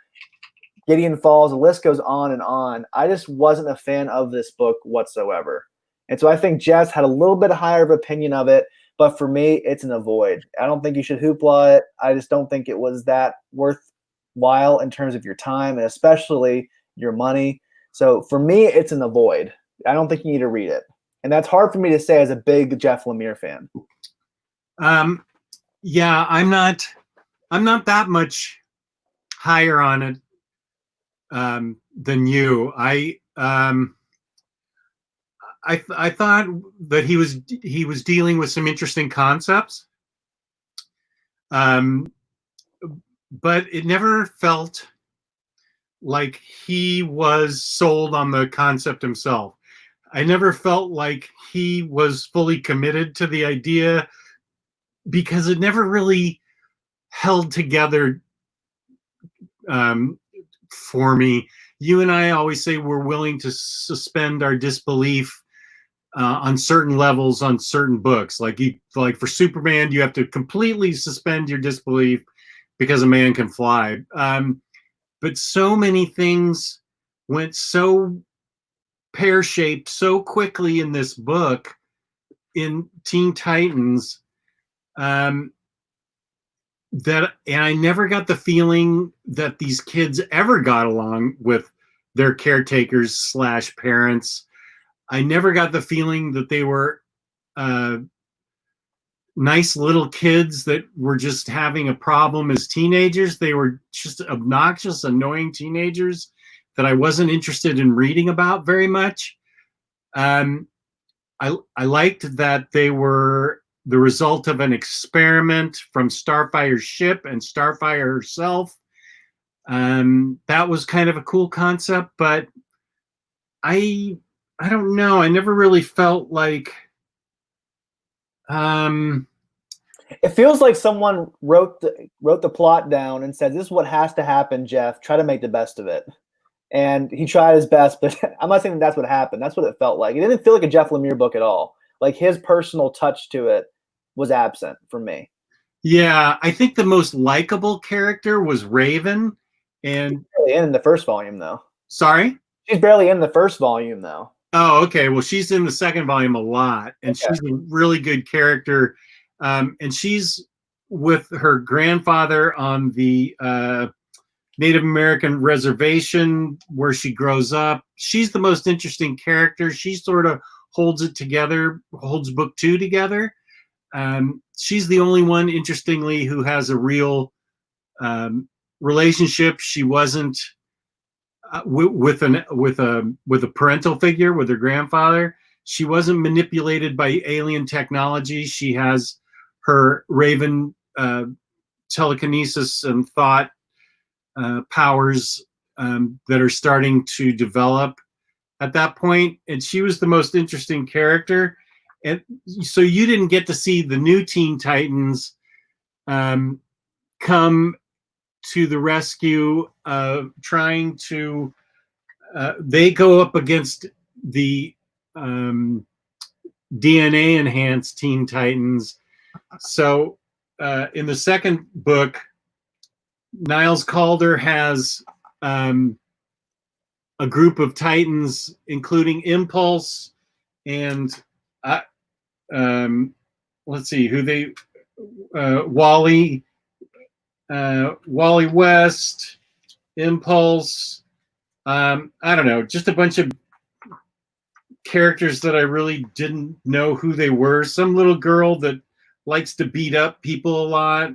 Gideon Falls. The list goes on and on. I just wasn't a fan of this book whatsoever. And so I think Jess had a little bit higher of opinion of it. But for me, it's an avoid. I don't think you should hoopla it. I just don't think it was that worthwhile in terms of your time and especially your money. So for me, it's an avoid. I don't think you need to read it. And that's hard for me to say as a big Jeff Lemire fan. Yeah, I'm not that much higher on it than you. I thought that he was dealing with some interesting concepts, but it never felt like he was sold on the concept himself. I never felt like he was fully committed to the idea because it never really held together for me. You and I always say we're willing to suspend our disbelief on certain levels on certain books. Like for Superman, you have to completely suspend your disbelief because a man can fly. But so many things went so pear-shaped so quickly in this book, in Teen Titans, and I never got the feeling that these kids ever got along with their caretakers / parents. I never got the feeling that they were nice little kids that were just having a problem as teenagers. They were just obnoxious, annoying teenagers that I wasn't interested in reading about very much. I liked that they were the result of an experiment from Starfire's ship and Starfire herself. That was kind of a cool concept, but I don't know. I never really felt like. It feels like someone wrote the plot down and said, "This is what has to happen, Jeff. Try to make the best of it." And he tried his best, but I'm not saying that's what happened. That's what it felt like. It didn't feel like a Jeff Lemire book at all. Like his personal touch to it was absent for me. Yeah, I think the most likable character was Raven, and she's barely in the first volume, though. Sorry, she's barely in the first volume, though. Oh, okay. Well, she's in the second volume a lot, and she's a really good character. And she's with her grandfather on the Native American reservation where she grows up. She's the most interesting character. She sort of holds it together, holds book 2 together. She's the only one, interestingly, who has a real relationship. She wasn't with a parental figure, with her grandfather. She wasn't manipulated by alien technology. She has her Raven telekinesis and thought powers that are starting to develop at that point, and she was the most interesting character. And so you didn't get to see the new Teen Titans come to the rescue, trying to they go up against the DNA enhanced Teen Titans. So in the second book, Niles Calder has a group of Titans, including Impulse and let's see who they Wally West, Impulse. I don't know, just a bunch of characters that I really didn't know who they were. Some little girl that likes to beat up people a lot.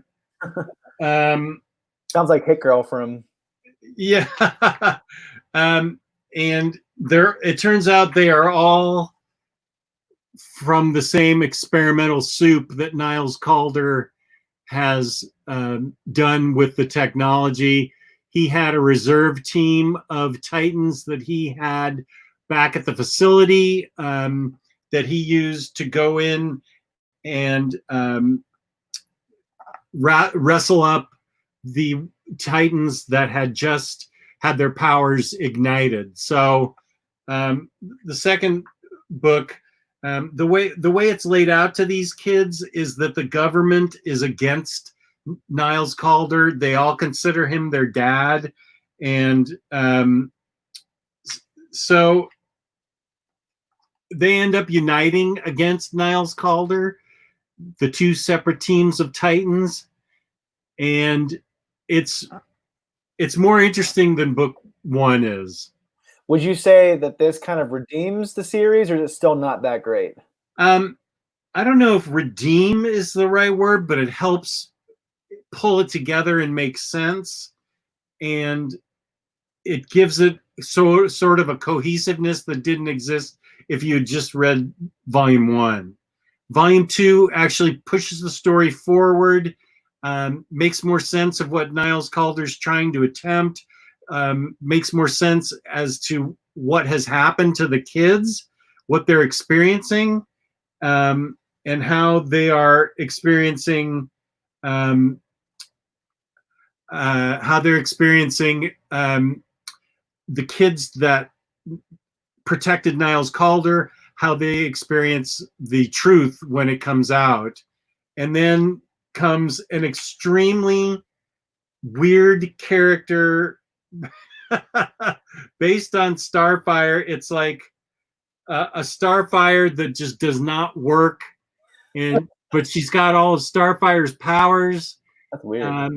Sounds like Hit Girl from. Yeah. And it turns out they are all from the same experimental soup that Niles Calder has done with the technology. He had a reserve team of Titans that he had back at the facility that he used to go in and wrestle up the Titans that had just had their powers ignited. So the second book, the way it's laid out to these kids is that the government is against Niles Calder. They all consider him their dad, and so they end up uniting against Niles Calder, the two separate teams of Titans, and it's more interesting than book one is. Would you say that this kind of redeems the series, or is it still not that great? I don't know if redeem is the right word, but it helps pull it together and make sense, and it gives it sort of a cohesiveness that didn't exist if you had just read volume one. Volume two actually pushes the story forward, makes more sense of what Niles Calder's trying to attempt, makes more sense as to what has happened to the kids, what they're experiencing, and how they are experiencing the kids that protected Niles Calder, how they experience the truth when it comes out. And then comes an extremely weird character based on Starfire. It's like a Starfire that just does not work, but she's got all of Starfire's powers. That's weird.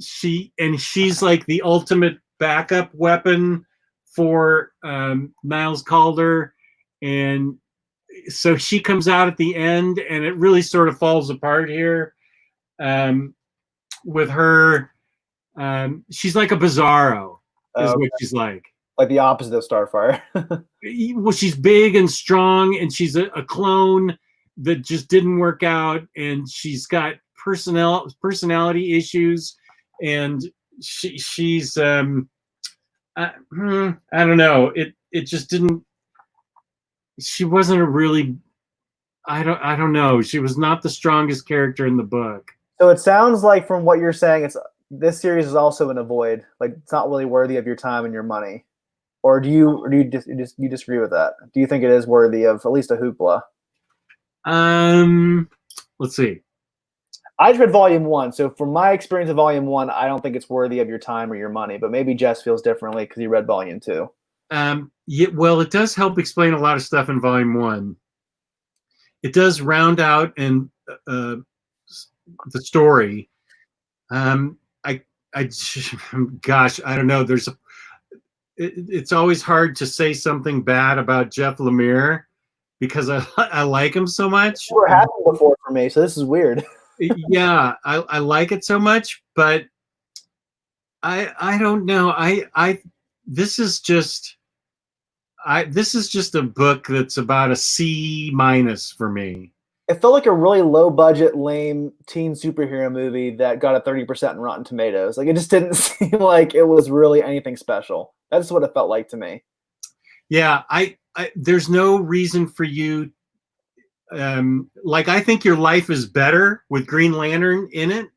She's like the ultimate backup weapon for Niles Calder, and so she comes out at the end, and it really sort of falls apart here with her. She's like a Bizarro, is what she's like. Like the opposite of Starfire. Well, she's big and strong, and she's a clone that just didn't work out, and she's got personality issues, and she's I don't know. It just didn't. She wasn't a really. I don't know. She was not the strongest character in the book. So it sounds like from what you're saying, this series is also in a void. Like it's not really worthy of your time and your money. Or do you disagree with that? Do you think it is worthy of at least a hoopla? Let's see. I just read volume one, so from my experience of volume one, I don't think it's worthy of your time or your money. But maybe Jess feels differently because he read volume two. Yeah, well, it does help explain a lot of stuff in volume one. It does round out and the story. Gosh, I don't know. It's always hard to say something bad about Jeff Lemire because I like him so much. Never happened before for me, so this is weird. Yeah, I like it so much, but I don't know. This is just a book that's about a C- for me. It felt like a really low budget, lame teen superhero movie that got a 30% in Rotten Tomatoes. Like it just didn't seem like it was really anything special. That's what it felt like to me. Yeah, there's no reason for you. Like I think your life is better with Green Lantern in it.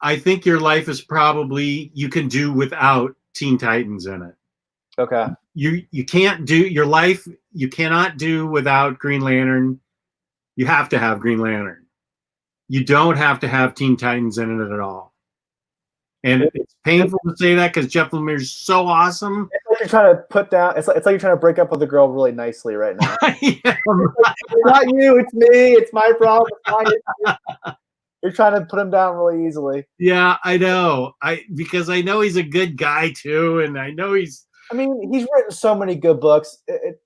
I think your life is probably you can do without Teen Titans in it. Okay. You can't do your life. You cannot do without Green Lantern. You have to have Green Lantern. You don't have to have Teen Titans in it at all. And it's painful to say that because Jeff Lemire is so awesome. It's like you're trying to put down. It's like you're trying to break up with a girl really nicely right now. Yeah, right. It's not you. It's me. It's my problem. You're trying to put him down really easily. Yeah, I know. Because I know he's a good guy too, and I know he's. I mean, he's written so many good books.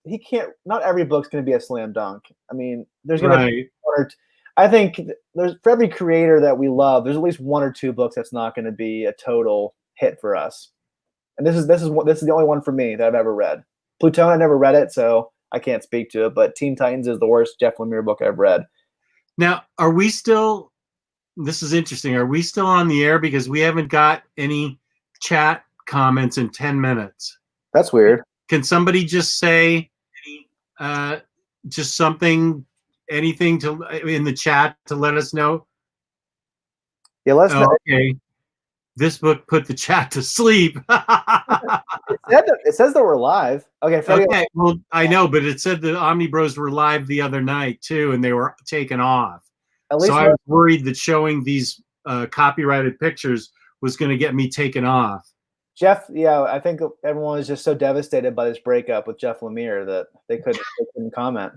He can't. Not every book's going to be a slam dunk. I mean, there's going to be one or two. I think there's for every creator that we love, there's at least one or two books that's not going to be a total hit for us. And this is the only one for me that I've ever read. Plutone, I never read it, so I can't speak to it. But Teen Titans is the worst Jeff Lemire book I've read. Now, are we still? This is interesting. Are we still on the air because we haven't got any chat comments in 10 minutes? That's weird. Can somebody just say just something, anything in the chat to let us know? Yeah, let's know. Okay. this book put the chat to sleep. It says that we're live. Okay, Freddie. Okay, well, I know, but it said the Omni Bros were live the other night too, and they were taken off. At So least I was worried that showing these copyrighted pictures was going to get me taken off. Jeff, yeah, I think everyone was just so devastated by this breakup with Jeff Lemire that they couldn't comment.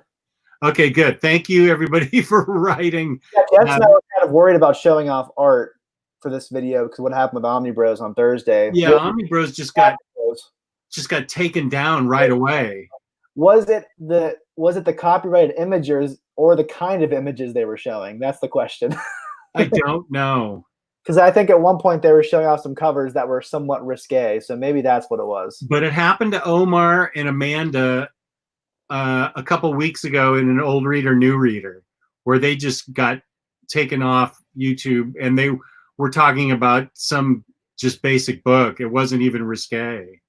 Okay, good. Thank you, everybody, for writing. Yeah, Jeff and I were kind of worried about showing off art for this video because what happened with Omni Bros on Thursday. Yeah, Omni Bros just got taken down right away. Was it the copyrighted images or the kind of images they were showing? That's the question. I don't know. Because I think at one point they were showing off some covers that were somewhat risque, so maybe that's what it was. But it happened to Omar and Amanda a couple weeks ago in an old reader, new reader, where they just got taken off YouTube, and they were talking about some just basic book. It wasn't even risque.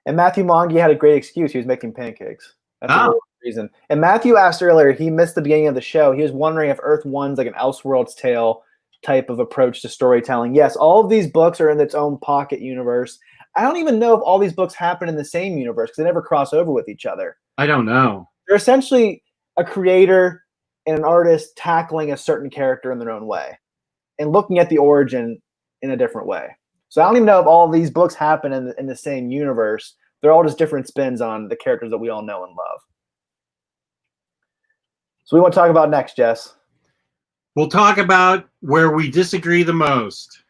And Matthew Mongi had a great excuse. He was making pancakes. That's Oh. the reason. And Matthew asked earlier, he missed the beginning of the show. He was wondering if Earth One's like an Elseworlds Tale type of approach to storytelling. Yes, all of these books are in its own pocket universe. I don't even know if all these books happen in the same universe because they never cross over with each other. I don't know. They're essentially a creator and an artist tackling a certain character in their own way and looking at the origin in a different way. So I don't even know if all of these books happen in the same universe. They're all just different spins on the characters that we all know and love. So we want to talk about next, Jess. We'll talk about where we disagree the most.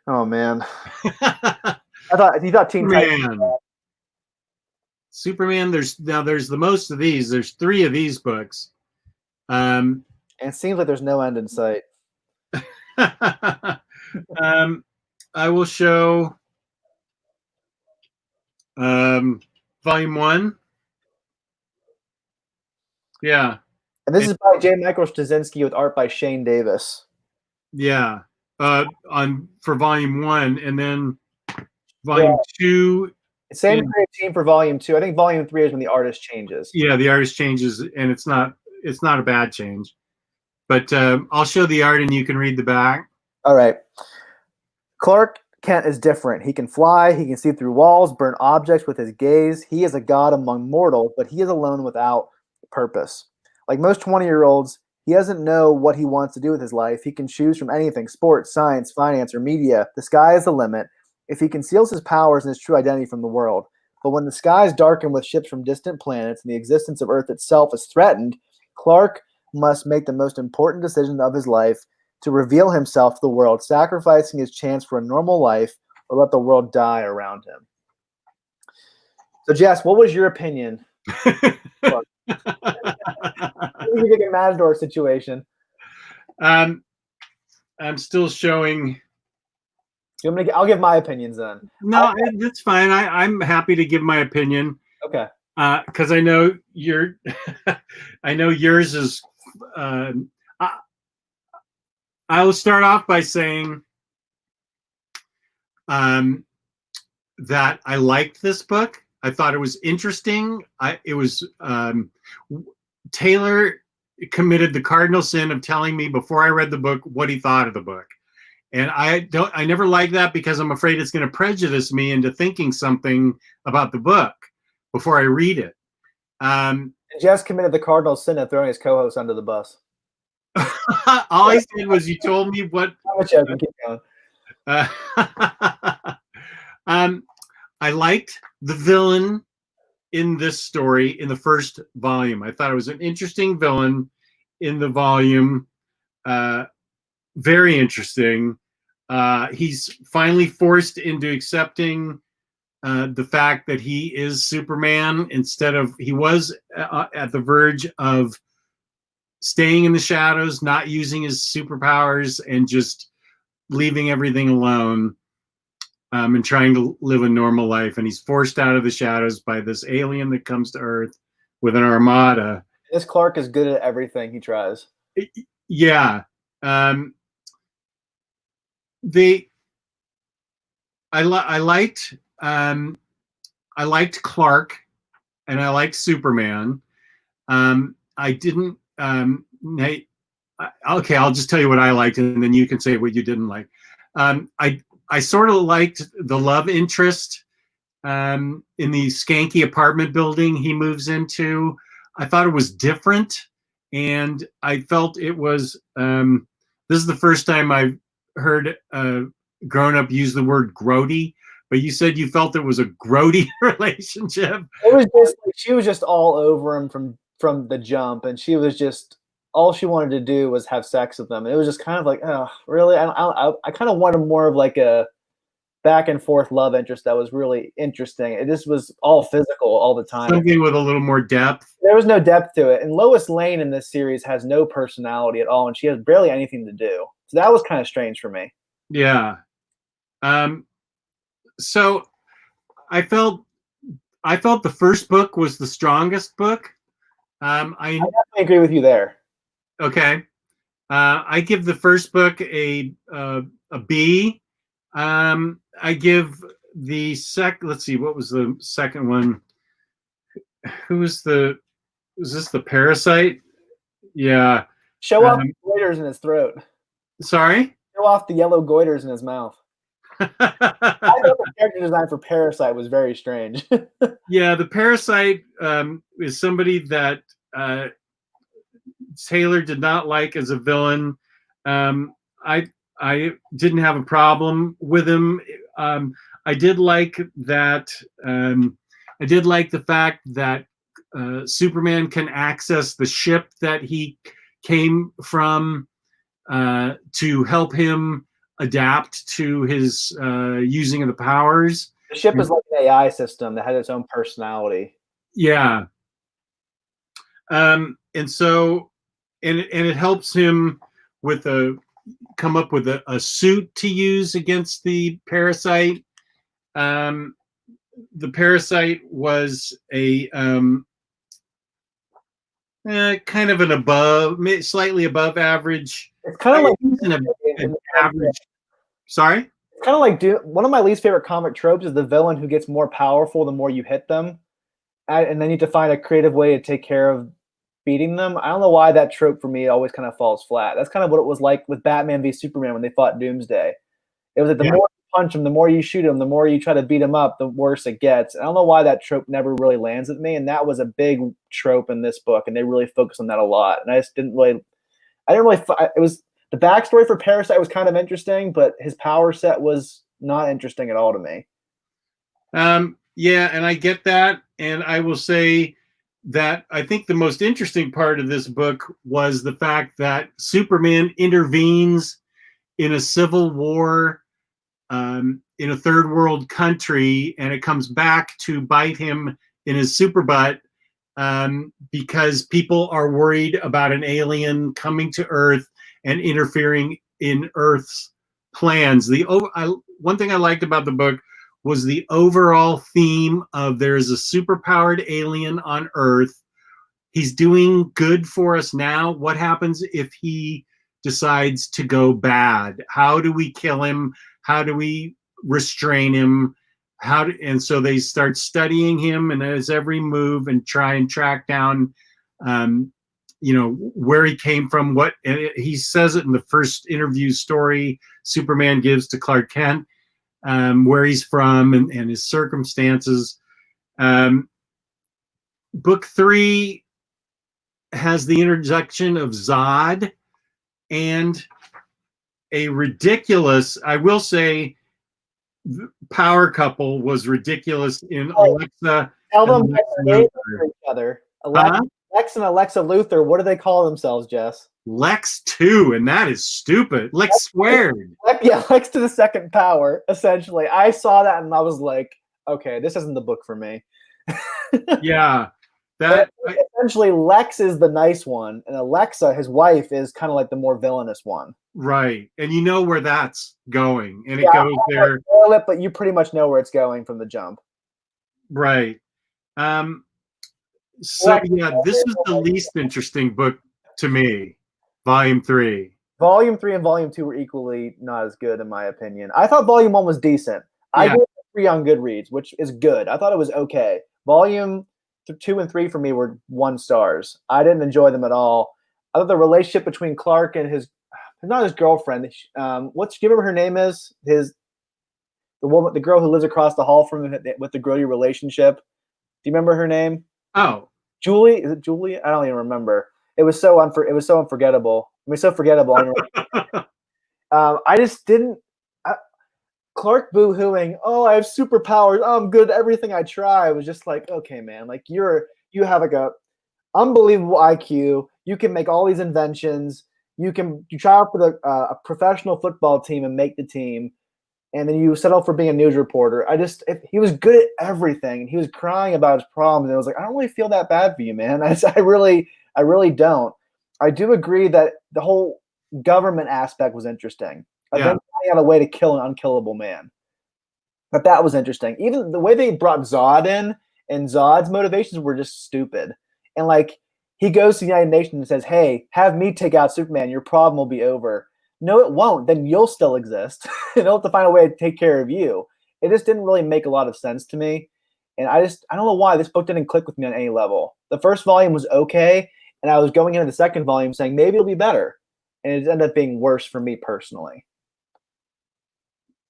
Oh man. You thought Teen Titans. Superman, there's the most of these. There's 3 of these books. And it seems like there's no end in sight. I will show volume 1. Yeah. And this is by J. Michael Straczynski with art by Shane Davis. Yeah. For volume 1, and then volume 2. Same creative team for volume 2. I think volume 3 is when the artist changes. Yeah, the artist changes, and it's not a bad change. But I'll show the art, and you can read the back. All right. Clark Kent is different. He can fly. He can see through walls, burn objects with his gaze. He is a god among mortals, but he is alone without purpose. Like most 20-year-olds, he doesn't know what he wants to do with his life. He can choose from anything: sports, science, finance, or media. The sky is the limit if he conceals his powers and his true identity from the world. But when the skies darken with ships from distant planets and the existence of Earth itself is threatened, Clark must make the most important decision of his life to reveal himself to the world, sacrificing his chance for a normal life or let the world die around him. So, Jess, what was your opinion? You get a Matador situation. I'm still showing. I'll give my opinions then. No, that's fine. I'm happy to give my opinion. Okay. Because I know I know yours is. I will start off by saying that I liked this book. I thought it was interesting. Taylor committed the cardinal sin of telling me before I read the book what he thought of the book. And I never like that because I'm afraid it's going to prejudice me into thinking something about the book before I read it. Jess committed the cardinal sin of throwing his co-host under the bus. All I said was you told me what. I'm joking. Keep going. I liked the villain in this story in the first volume. I thought it was an interesting villain in the volume. Very interesting. He's finally forced into accepting the fact that he is Superman instead of he was at the verge of staying in the shadows, not using his superpowers, and just leaving everything alone and trying to live a normal life. And he's forced out of the shadows by this alien that comes to Earth with an armada. This Clark is good at everything he tries. Yeah. I liked Clark and I liked Superman. I didn't. Okay, I'll just tell you what I liked, and then you can say what you didn't like. I I sort of liked the love interest in the skanky apartment building he moves into. I thought it was different, and I felt it was. This is the first time I've heard a grown up use the word grody, but you said you felt it was a grody relationship. It was just like, she was just all over him from the jump, and she was just all she wanted to do was have sex with him. And it was just kind of like, oh, really? I kind of wanted more of like a back and forth love interest that was really interesting. It just was all physical all the time. Something with a little more depth. There was no depth to it. And Lois Lane in this series has no personality at all, and she has barely anything to do. So that was kind of strange for me. Yeah. So I felt the first book was the strongest book. I definitely agree with you there. Okay. I give the first book a B. I give the let's see, what was the second one? Was this the Parasite? Yeah. Show off the goiters in his throat. Sorry? Show off the yellow goiters in his mouth. I thought the character design for Parasite was very strange. Yeah, the Parasite is somebody that Taylor did not like as a villain. I didn't have a problem with him. I did like that. I did like the fact that Superman can access the ship that he came from to help him adapt to his using of the powers. The ship is like an AI system that has its own personality. Yeah. And so, and it helps him with come up with a suit to use against the Parasite. The Parasite was a kind of an slightly above average. It's kind of like an average. Sorry? It's kind of like one of my least favorite comic tropes is the villain who gets more powerful the more you hit them, and they need to find a creative way to take care of beating them. I don't know why that trope for me always kind of falls flat. That's kind of what it was like with Batman v Superman when they fought Doomsday. It was like the more you punch him, the more you shoot him, the more you try to beat him up, the worse it gets. I don't know why that trope never really lands with me, and that was a big trope in this book, and they really focused on that a lot. And I didn't really. It was the backstory for Parasite was kind of interesting, but his power set was not interesting at all to me. Yeah, and I get that, and I will say that I think the most interesting part of this book was the fact that Superman intervenes in a civil war in a third world country, and it comes back to bite him in his super butt because people are worried about an alien coming to Earth and interfering in Earth's plans. One thing I liked about the book was the overall theme of there's a superpowered alien on Earth. He's doing good for us now. What happens if he decides to go bad? How do we kill him? How do we restrain him? And so they start studying him and his every move and try and track down, where he came from. And he says it in the first interview story Superman gives to Clark Kent. Where he's from and his circumstances. Book 3 has the introduction of Zod and a ridiculous, I will say, power couple was ridiculous in Alexa. Tell them names for each other. Lex and Alexa Luthor. What do they call themselves, Jess? Lex 2, and that is stupid. Lex squared. Lex to the second power, essentially. I saw that and I was like, okay, this isn't the book for me. Yeah. Essentially, Lex is the nice one, and Alexa, his wife, is kind of like the more villainous one. Right. And you know where that's going. And it goes there. Spoil it, but you pretty much know where it's going from the jump. Right. So, yeah, this is the least interesting book to me. Volume 3. Volume 3 and Volume 2 were equally not as good, in my opinion. I thought Volume 1 was decent. I gave it 3 on Goodreads, which is good. I thought it was okay. Volume 2 and 3 for me were 1 stars. I didn't enjoy them at all. I thought the relationship between Clark and not his girlfriend. Do you remember her name is? the girl who lives across the hall from him with the girl you relationship. Do you remember her name? Oh, Julie? Is it Julie? I don't even remember. It was so unforgettable. I mean, so forgettable. I just didn't. Clark boo-hooing, oh, I have superpowers. Oh, I'm good at everything I try. I was just like, okay, man, like you have like a unbelievable IQ. You can make all these inventions. You try out for a professional football team and make the team, and then you settle for being a news reporter. He was good at everything. He was crying about his problems, and I was like, I don't really feel that bad for you, man. I really don't. I do agree that the whole government aspect was interesting. Yeah. Eventually, finding out a way to kill an unkillable man. But that was interesting. Even the way they brought Zod in, and Zod's motivations were just stupid. And like he goes to the United Nations and says, "Hey, have me take out Superman. Your problem will be over." No, it won't. Then you'll still exist. And they'll have to find a way to take care of you. It just didn't really make a lot of sense to me. And I don't know why this book didn't click with me on any level. The first volume was okay, and I was going into the second volume saying maybe it'll be better. And it ended up being worse for me personally.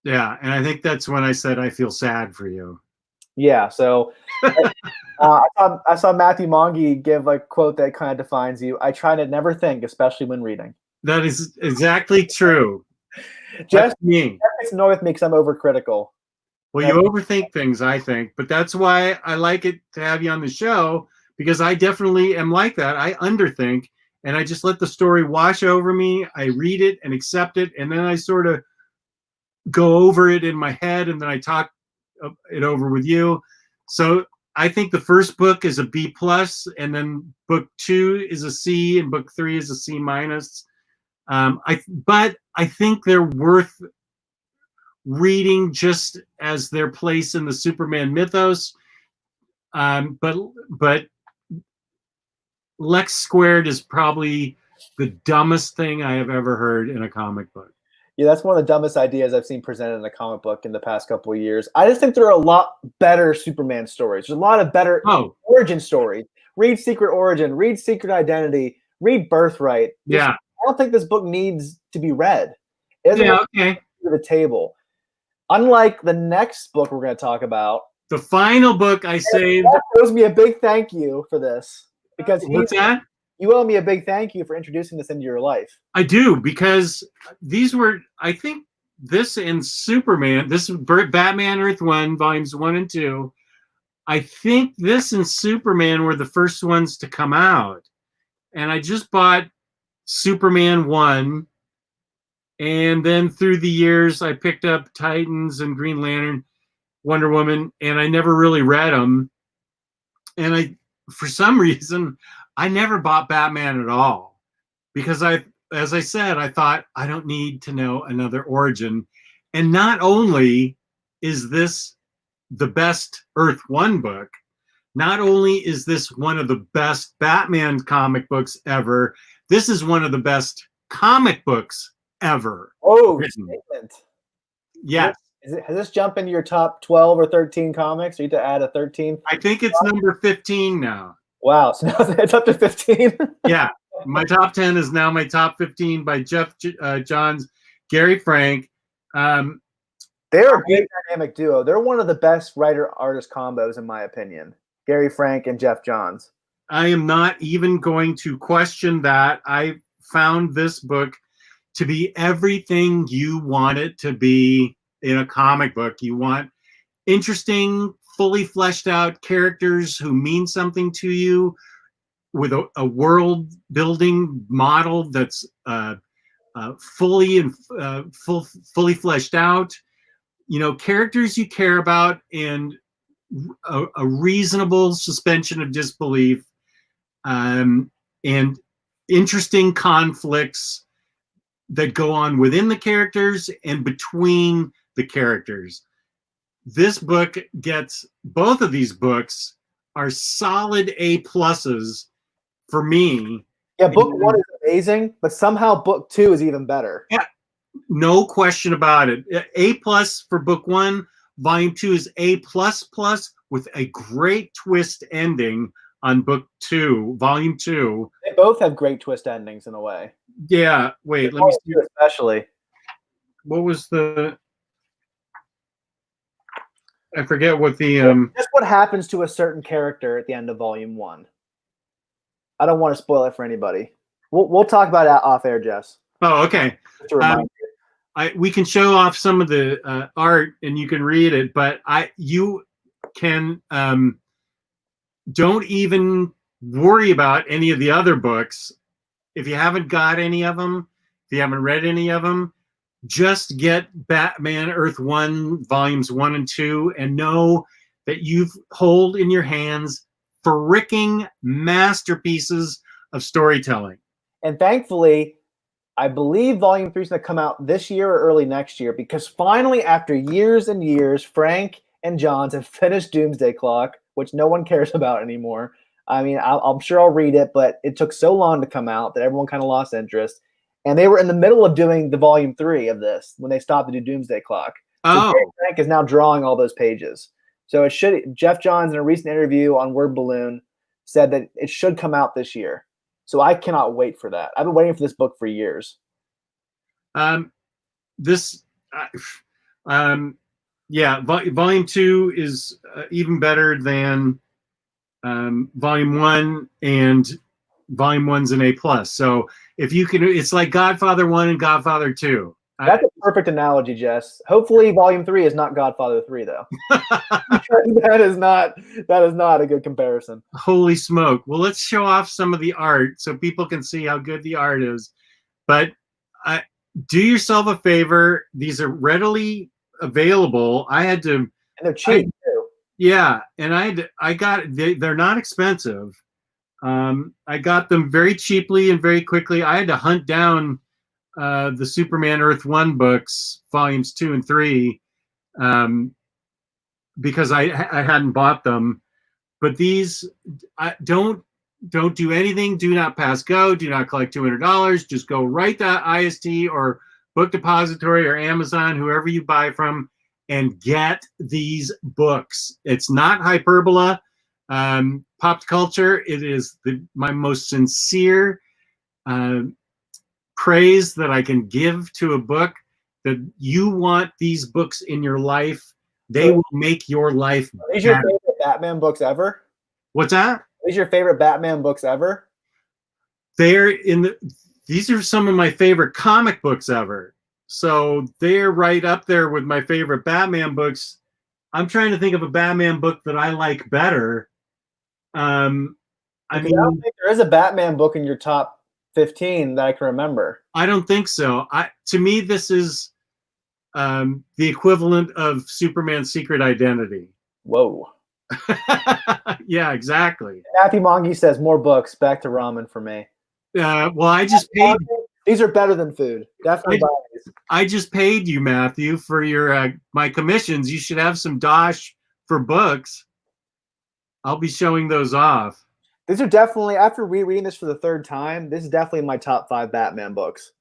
Yeah, and I think that's when I said I feel sad for you. Yeah, so I saw Matthew Mongi give a quote that kind of defines you. I try to never think, especially when reading. That is exactly true. Just me. That gets annoyed with me because I'm overcritical. Well, you overthink things, I think, but that's why I like it to have you on the show, because I definitely am like that. I underthink, and I just let the story wash over me. I read it and accept it, and then I sort of go over it in my head, and then I talk it over with you. So I think the first book is a B+, and then book 2 is a C, and book 3 is a C-. But I think they're worth reading just as their place in the Superman mythos. But Lex Squared is probably the dumbest thing I have ever heard in a comic book. Yeah, that's one of the dumbest ideas I've seen presented in a comic book in the past couple of years. I just think there are a lot better Superman stories. There's a lot of better origin stories. Read Secret Origin, read Secret Identity, read Birthright. Yeah. I don't think this book needs to be read. It doesn't okay. To the table. Unlike the next book we're going to talk about. The final book I saved. That owes me a big thank you for this. Because what's that? You owe me a big thank you for introducing this into your life. I do, because these were, I think, this and Superman, this is Batman Earth 1, volumes 1 and 2. I think this and Superman were the first ones to come out. And I just bought Superman 1. And then through the years, I picked up Titans and Green Lantern, Wonder Woman, and I never really read them. And for some reason, I never bought Batman at all, because as I said, I thought I don't need to know another origin. And not only is this the best Earth 1 book, not only is this one of the best Batman comic books ever, this is one of the best comic books ever. Oh, statement. Yes. Has this jumped into your top 12 or 13 comics? Or you need to add a 13th? I think it's number 15 now. Wow, so now it's up to 15? Yeah, my top 10 is now my top 15 by Jeff Johns, Gary Frank. They're a great dynamic duo. They're one of the best writer-artist combos, in my opinion. Gary Frank and Jeff Johns. I am not even going to question that. I found this book to be everything you want it to be in a comic book. You want interesting, fully fleshed out characters who mean something to you, with a world building model that's fully fleshed out. You know, characters you care about, and a reasonable suspension of disbelief, and interesting conflicts that go on within the characters and between the characters. This book gets, both of these books are solid A+ for me. Yeah, book 1 is amazing, but somehow book 2 is even better. Yeah, no question about it. A+ for book 1, volume 2 is A++ with a great twist ending on book 2, volume 2. They both have great twist endings in a way. Yeah, wait, let me see. Especially. What was the... I forget what the Just what happens to a certain character at the end of Volume 1. I don't want to spoil it for anybody. We'll talk about it off air, Jess. Oh, okay. Just to remind you. We can show off some of the art and you can read it, but you can don't even worry about any of the other books. If you haven't got any of them, if you haven't read any of them, just get Batman Earth 1 volumes 1 and 2 and know that you hold in your hands fricking masterpieces of storytelling. And thankfully, I believe Volume 3 is going to come out this year or early next year, because finally, after years and years, Frank and Johns have finished Doomsday Clock, which no one cares about anymore. I mean, I'm sure I'll read it, but it took so long to come out that everyone kind of lost interest. And they were in the middle of doing the Volume 3 of this when they stopped to do Doomsday Clock. So Frank is now drawing all those pages. So it should. Jeff Johns, in a recent interview on Word Balloon, said that it should come out this year. So I cannot wait for that. I've been waiting for this book for years. Volume 2 is even better than Volume 1, and Volume 1's an A+. So if you can, it's like Godfather 1 and Godfather 2. That's a perfect analogy, Jess. Hopefully Volume 3 is not Godfather 3, though. that is not a good comparison. Holy smoke. Well, let's show off some of the art so people can see how good the art is. But do yourself a favor. These are readily available. I had to... And they're cheap, too. Yeah, and they're not expensive. I got them very cheaply and very quickly. I had to hunt down the Superman Earth 1 books, volumes 2 and 3, because I hadn't bought them. But these, don't do anything. Do not pass go. Do not collect $200. Just go right to IST or Book Depository or Amazon, whoever you buy from, and get these books. It's not hyperbola. Pop culture. It is my most sincere praise that I can give to a book. That you want these books in your life. They will make your life better. Are these your favorite Batman books ever? What's that? Are these your favorite Batman books ever? These are some of my favorite comic books ever. So they're right up there with my favorite Batman books. I'm trying to think of a Batman book that I like better. I don't think there is a Batman book in your top 15 that I can remember. I don't think so. To me, this is the equivalent of Superman's Secret Identity. Whoa. Yeah, exactly. Matthew Mongi says more books. Back to ramen for me. Well, I just paid. These are better than food. Definitely buy these. I just paid you, Matthew, for your my commissions. You should have some dosh for books. I'll be showing those off. These are definitely, after rereading this for the third time, this is definitely my top 5 Batman books.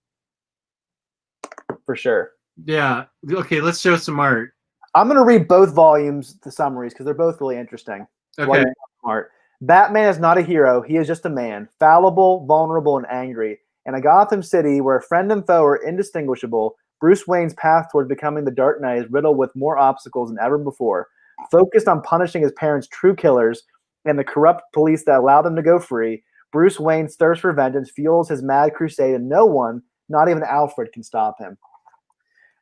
For sure. Yeah. Okay, let's show some art. I'm going to read both volumes, the summaries, because they're both really interesting. Okay. Art. Batman is not a hero. He is just a man, fallible, vulnerable, and angry. In a Gotham City where friend and foe are indistinguishable, Bruce Wayne's path toward becoming the Dark Knight is riddled with more obstacles than ever before. Focused on punishing his parents' true killers and the corrupt police that allow them to go free, Bruce Wayne's thirst for vengeance fuels his mad crusade, and no one, not even Alfred, can stop him.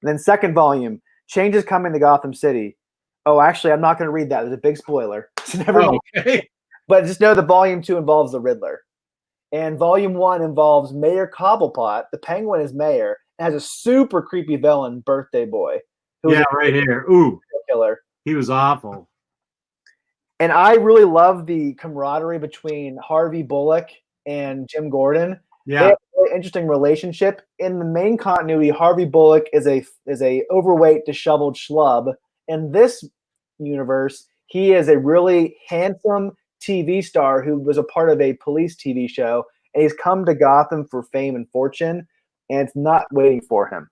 And then second volume, change is coming to Gotham City. Oh, actually, I'm not going to read that. There's a big spoiler. So never mind. Okay. But just know that volume 2 involves the Riddler. And volume 1 involves Mayor Cobblepot. The Penguin is mayor and has a super creepy villain, Birthday Boy. Yeah, right here. Ooh. Killer. He was awful. And I really love the camaraderie between Harvey Bullock and Jim Gordon. Yeah. They have a really interesting relationship. In the main continuity, Harvey Bullock is a overweight, disheveled schlub. In this universe, he is a really handsome TV star who was a part of a police TV show, and he's come to Gotham for fame and fortune, and it's not waiting for him.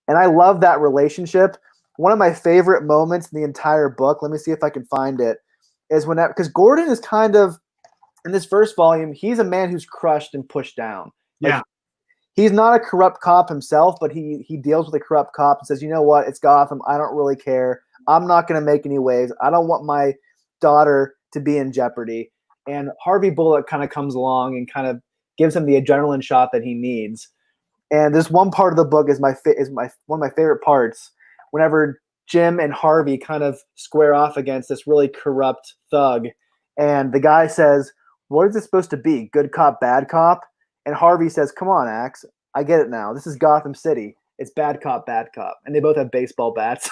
And I love that relationship. One of my favorite moments in the entire book, let me see if I can find it, is because Gordon is kind of, in this first volume, he's a man who's crushed and pushed down. Yeah. He's not a corrupt cop himself, but he deals with a corrupt cop and says, you know what, it's Gotham. I don't really care. I'm not going to make any waves. I don't want my daughter to be in jeopardy. And Harvey Bullock kind of comes along and kind of gives him the adrenaline shot that he needs. And this one part of the book is one of my favorite parts. Whenever Jim and Harvey kind of square off against this really corrupt thug, and the guy says, "What is it supposed to be? Good cop, bad cop?" And Harvey says, "Come on, Axe. I get it now. This is Gotham City. It's bad cop, bad cop." And they both have baseball bats.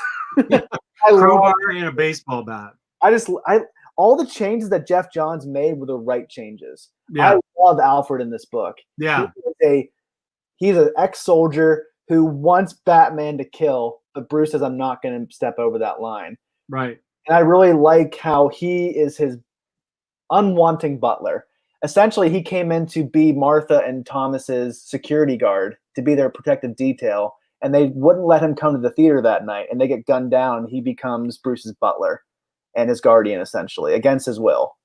Crowbar and a basebal bat. I all the changes that Jeff Johns made were the right changes. Yeah. I love Alfred in this book. Yeah. He's an ex-soldier who wants Batman to kill, but Bruce says, "I'm not going to step over that line." Right. And I really like how he is his unwanting butler. Essentially, he came in to be Martha and Thomas's security guard, to be their protective detail, and they wouldn't let him come to the theater that night, and they get gunned down, and he becomes Bruce's butler and his guardian, essentially, against his will.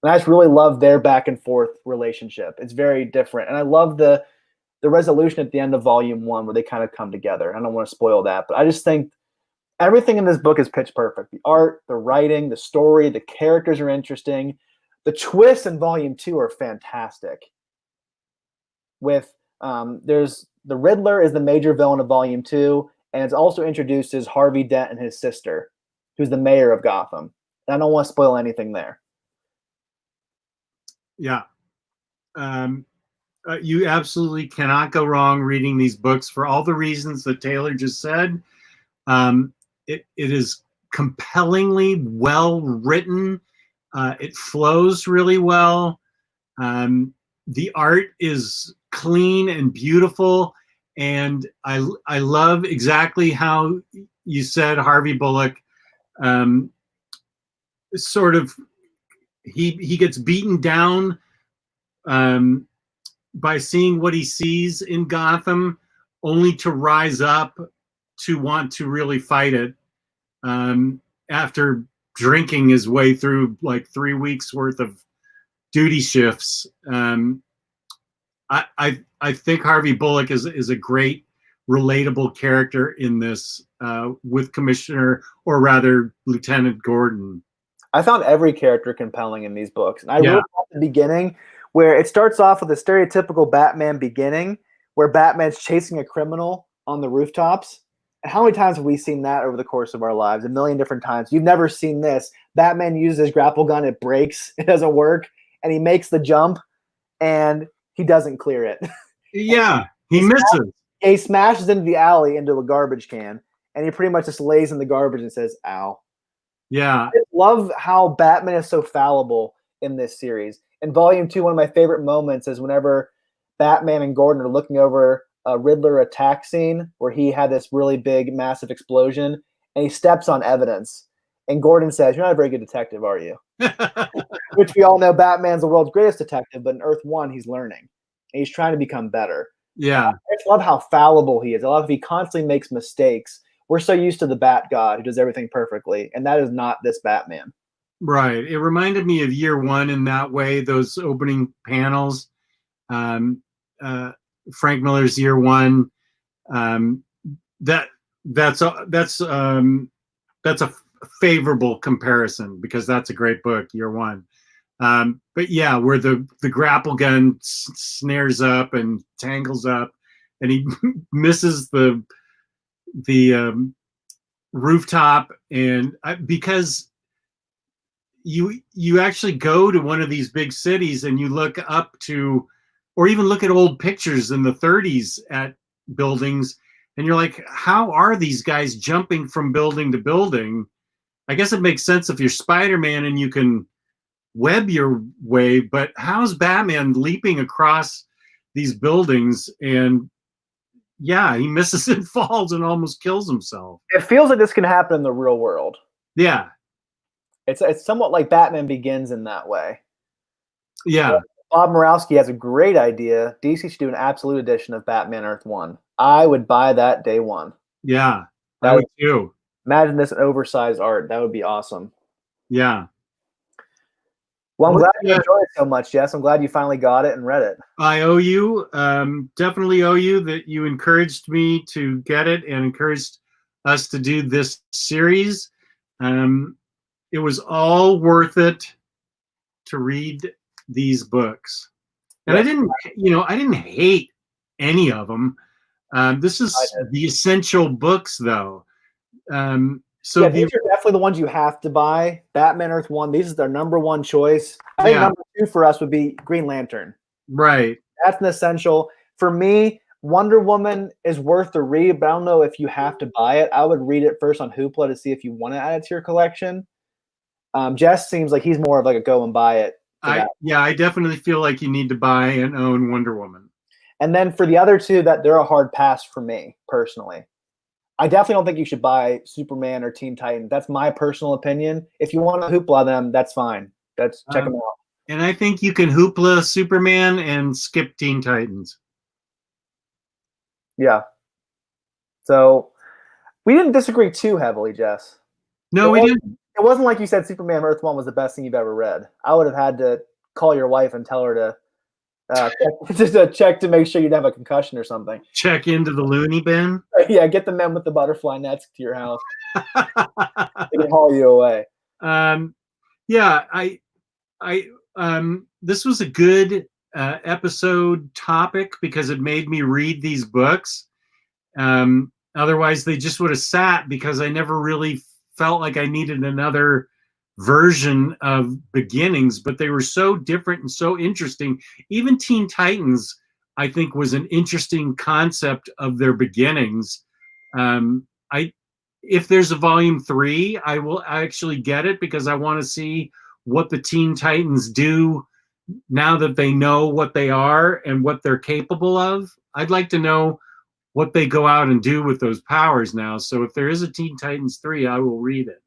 And I just really love their back and forth relationship. It's very different. And I love the resolution at the end of volume 1 where they kind of come together. I don't want to spoil that, but I just think everything in this book is pitch perfect. The art, the writing, the story, the characters are interesting. The twists in volume 2 are fantastic. With there's the Riddler is the major villain of volume 2, and it's also introduced as Harvey Dent and his sister, who's the mayor of Gotham. And I don't want to spoil anything there. Yeah. You absolutely cannot go wrong reading these books for all the reasons that Taylor just said. It is compellingly well written. It flows really well. The art is clean and beautiful. And I love exactly how you said Harvey Bullock sort of he gets beaten down by seeing what he sees in Gotham, only to rise up to want to really fight it after drinking his way through like 3 weeks worth of duty shifts. I think Harvey Bullock is a great relatable character in this with Commissioner, or rather Lieutenant Gordon. I found every character compelling in these books. And I really at the beginning where it starts off with a stereotypical Batman beginning where Batman's chasing a criminal on the rooftops. And how many times have we seen that over the course of our lives? A million different times. You've never seen this. Batman uses his grapple gun. It breaks. It doesn't work. And he makes the jump and he doesn't clear it. Yeah, he misses. He smashes into the alley into a garbage can. And he pretty much just lays in the garbage and says, "Ow." Yeah. I love how Batman is so fallible in this series. In volume 2, one of my favorite moments is whenever Batman and Gordon are looking over a Riddler attack scene where he had this really big, massive explosion, and he steps on evidence. And Gordon says, "You're not a very good detective, are you?" Which we all know Batman's the world's greatest detective, but in Earth 1, he's learning. And he's trying to become better. Yeah. I just love how fallible he is. I love he constantly makes mistakes. We're so used to the Bat God who does everything perfectly, and that is not this Batman. Right. It reminded me of Year One in that way, those opening panels. Frank Miller's Year One. That's a favorable comparison because that's a great book, Year One. But yeah, where the grapple gun snares up and tangles up, and he misses the rooftop, and because you actually go to one of these big cities and you look up to, or even look at old pictures in the 30s at buildings, and you're like, how are these guys jumping from building to building? I guess it makes sense if you're Spider-Man and you can web your way, but how's Batman leaping across these buildings? And yeah, he misses and falls and almost kills himself. It feels like this can happen in the real world. Yeah. It's somewhat like Batman Begins in that way. Yeah. Bob Murawski has a great idea. DC should do an absolute edition of Batman Earth 1. I would buy that day one. Yeah, I would too. Imagine this oversized art. That would be awesome. Yeah. Well, I'm glad you enjoyed it so much, Jess. I'm glad you finally got it and read it. I owe you, definitely owe you that you encouraged me to get it and encouraged us to do this series. It was all worth it to read these books. And Yes. I didn't hate any of them. This is the essential books, though. So these are definitely the ones you have to buy. Batman Earth 1, these is their number one choice. I think number 2 for us would be Green Lantern. Right. That's an essential. For me, Wonder Woman is worth the read, but I don't know if you have to buy it. I would read it first on Hoopla to see if you want to add it to your collection. Jess seems like he's more of like a go and buy it. I definitely feel like you need to buy and own Wonder Woman. And then for the other two, that they're a hard pass for me personally. I definitely don't think you should buy Superman or Teen Titans. That's my personal opinion. If you want to Hoopla them, that's fine. Check them out. And I think you can Hoopla Superman and skip Teen Titans. Yeah. So we didn't disagree too heavily, Jess. No, we didn't. It wasn't like you said Superman Earth 1 was the best thing you've ever read. I would have had to call your wife and tell her to just a check to make sure you didn't have a concussion or something. Check into the loony bin. Yeah, get the men with the butterfly nets to your house. They can haul you away. This was a good episode topic because it made me read these books. Otherwise, they just would have sat because I never really felt like I needed another version of beginnings, but they were so different and so interesting. Even Teen Titans, I think, was an interesting concept of their beginnings. If there's a volume 3, I will actually get it because I want to see what the Teen Titans do now that they know what they are and what they're capable of. I'd like to know what they go out and do with those powers now. So if there is a Teen Titans 3, I will read it.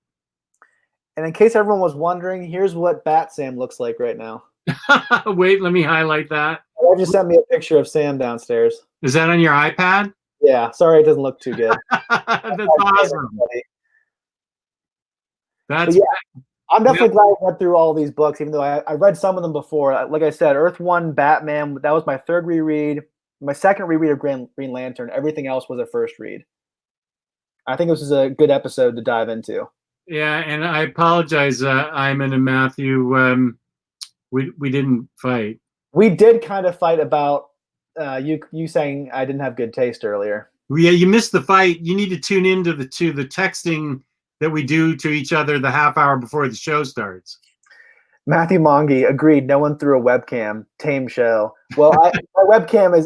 And in case everyone was wondering, here's what Bat Sam looks like right now. Wait, let me highlight that. I just sent me a picture of Sam downstairs. Is that on your iPad? Yeah, sorry it doesn't look too good. That's awesome. That's I'm definitely glad I went through all these books, even though I read some of them before. Like I said, Earth 1, Batman, that was my third reread. My second reread of Green Lantern. Everything else was a first read. I think this is a good episode to dive into. Yeah, and I apologize, Iman and Matthew. We didn't fight. We did kind of fight about you saying I didn't have good taste earlier. Yeah, you missed the fight. You need to tune into the texting that we do to each other the half hour before the show starts. Matthew Mongi agreed. No one threw a webcam. Tame show. Well, my webcam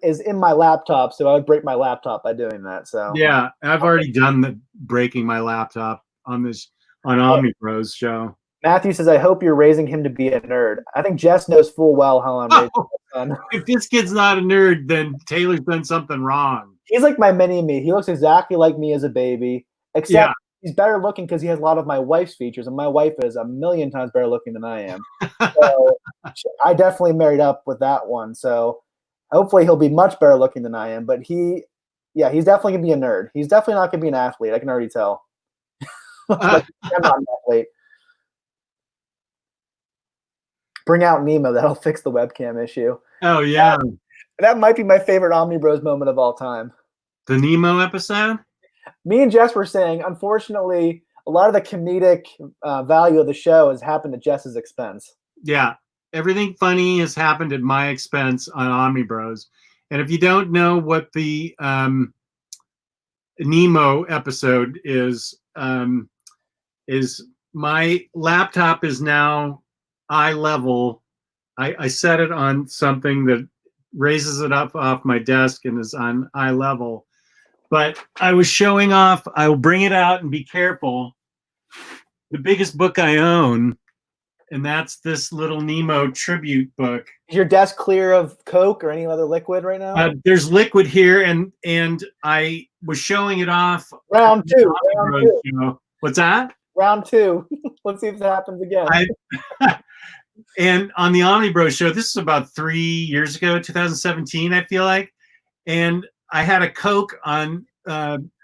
is in my laptop, so I would break my laptop by doing that. So yeah, I've already done the breaking my laptop on Omni Bros show. Matthew says, "I hope you're raising him to be a nerd." I think Jess knows full well how I'm raising my son. If this kid's not a nerd, then Taylor's done something wrong. He's like my mini-me. He looks exactly like me as a baby, except he's better looking because he has a lot of my wife's features, and my wife is a million times better looking than I am. So I definitely married up with that one. So hopefully he'll be much better looking than I am. But he's definitely gonna be a nerd. He's definitely not gonna be an athlete. I can already tell. I'm not an athlete. Bring out Nemo. That'll fix the webcam issue. Oh yeah, that might be my favorite Omni Bros moment of all time. The Nemo episode. Me and Jess were saying, unfortunately, a lot of the comedic value of the show has happened at Jess's expense. Yeah, everything funny has happened at my expense on Omni Bros. And if you don't know what the Nemo episode is my laptop is now eye level. I set it on something that raises it up off my desk and is on eye level. But I was showing off, I will bring it out and be careful, the biggest book I own, and that's this little Nemo tribute book. Is your desk clear of Coke or any other liquid right now? There's liquid here, and I was showing it off. Round two. What's that? Round 2. Let's see if it happens again. And on the Omni Bros show, this is about 3 years ago, 2017, I feel like, and I had a Coke on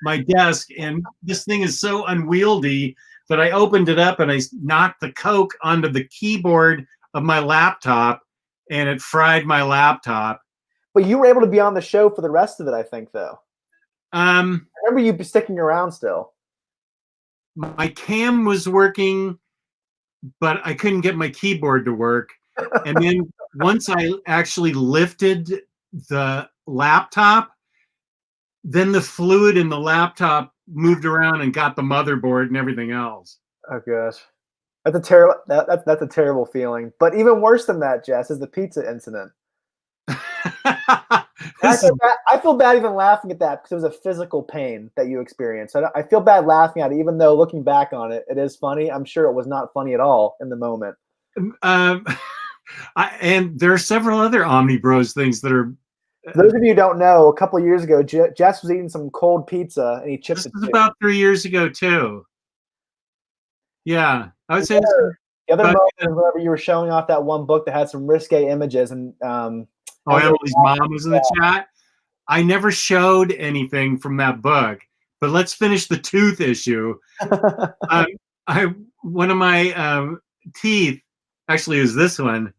my desk, and this thing is so unwieldy that I opened it up and I knocked the Coke onto the keyboard of my laptop, and it fried my laptop. But you were able to be on the show for the rest of it, I think, though. I remember you sticking around still. My cam was working, but I couldn't get my keyboard to work. And then once I actually lifted the laptop, then the fluid in the laptop moved around and got the motherboard and everything else. Oh gosh, that's a terrible. That's a terrible feeling. But even worse than that, Jess, is the pizza incident. I feel bad even laughing at that because it was a physical pain that you experienced. I feel bad laughing at it, even though looking back on it, it is funny. I'm sure it was not funny at all in the moment. And there are several other Omni Bros things that are. For those of you who don't know, a couple of years ago, Jess was eating some cold pizza and he chipped This it. was about 3 years ago too. Yeah, I would say. The other moment was whenever you were showing off that one book that had some risque images and Emily's mom was in the chat. I never showed anything from that book, but let's finish the tooth issue. One of my teeth, actually, is this one.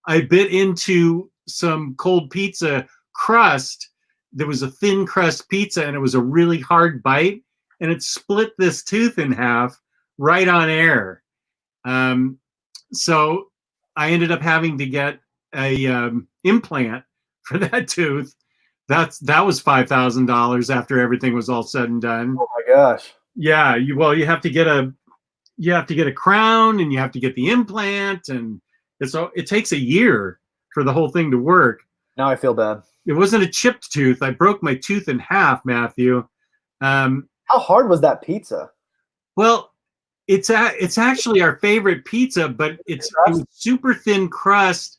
I bit into some cold pizza crust. There was a thin crust pizza, and it was a really hard bite, and it split this tooth in half right on air. So I ended up having to get a implant for that tooth. That was $5,000 after everything was all said and done. Oh my gosh! Yeah, you have to get a crown, and you have to get the implant, and it takes a year for the whole thing to work. Now I feel bad. It wasn't a chipped tooth. I broke my tooth in half, Matthew. How hard was that pizza? Well, it's actually our favorite pizza, but it was super thin crust,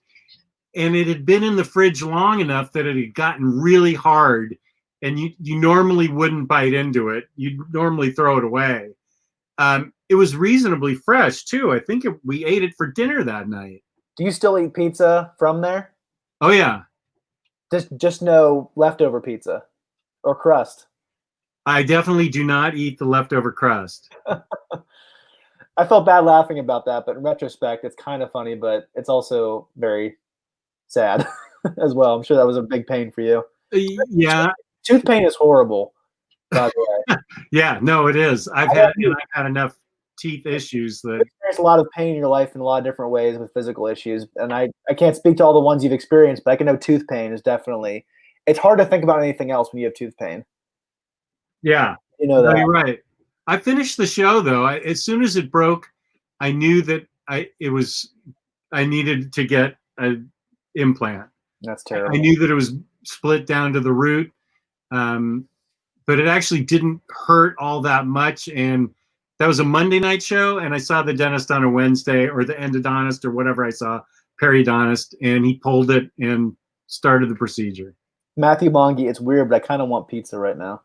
and it had been in the fridge long enough that it had gotten really hard, and you normally wouldn't bite into it. You'd normally throw it away. It was reasonably fresh too. I think we ate it for dinner that night. Do you still eat pizza from there? Oh yeah. Just no leftover pizza or crust. I definitely do not eat the leftover crust. I felt bad laughing about that, but in retrospect, it's kind of funny, but it's also very sad as well. I'm sure that was a big pain for you. Yeah. Tooth pain is horrible, by the way. Yeah, no, it is. I've had enough teeth issues that there's a lot of pain in your life in a lot of different ways with physical issues. And I can't speak to all the ones you've experienced, but I can know tooth pain is definitely, it's hard to think about anything else when you have tooth pain. Yeah. You know that. No, you're right. I finished the show though. As soon as it broke, I knew that I needed to get an implant. That's terrible. I knew that it was split down to the root, but it actually didn't hurt all that much. And that was a Monday night show, and I saw the dentist on a Wednesday, or the endodontist, or whatever I saw, periodontist, and he pulled it and started the procedure. Matthew Mongi, it's weird, but I kind of want pizza right now.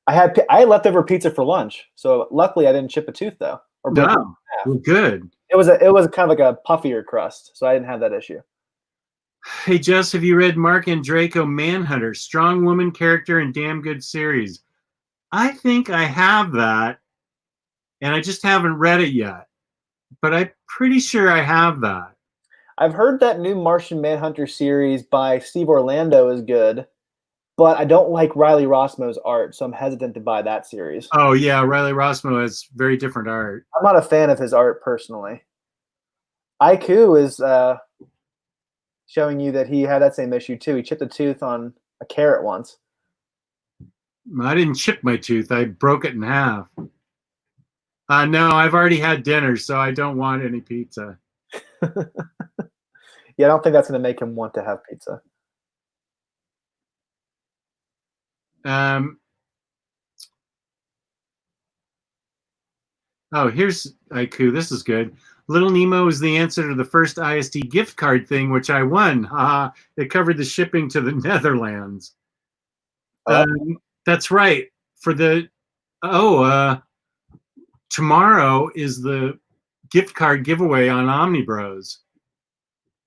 I had leftover pizza for lunch, so luckily I didn't chip a tooth though. Or no, well, good. It was kind of like a puffier crust, so I didn't have that issue. Hey Jess, have you read Mark Andreyko Manhunter? Strong woman character and damn good series. I think I have that, and I just haven't read it yet. But I'm pretty sure I have that. I've heard that new Martian Manhunter series by Steve Orlando is good. But I don't like Riley Rossmo's art, so I'm hesitant to buy that series. Oh, yeah. Riley Rossmo has very different art. I'm not a fan of his art personally. Aiku is showing you that he had that same issue too. He chipped a tooth on a carrot once. I didn't chip my tooth. I broke it in half. No, I've already had dinner, so I don't want any pizza. Yeah, I don't think that's going to make him want to have pizza. Oh, here's Aiku. This is good. Little Nemo is the answer to the first ISD gift card thing, which I won. It covered the shipping to the Netherlands. That's right. For the tomorrow is the gift card giveaway on Omnibros.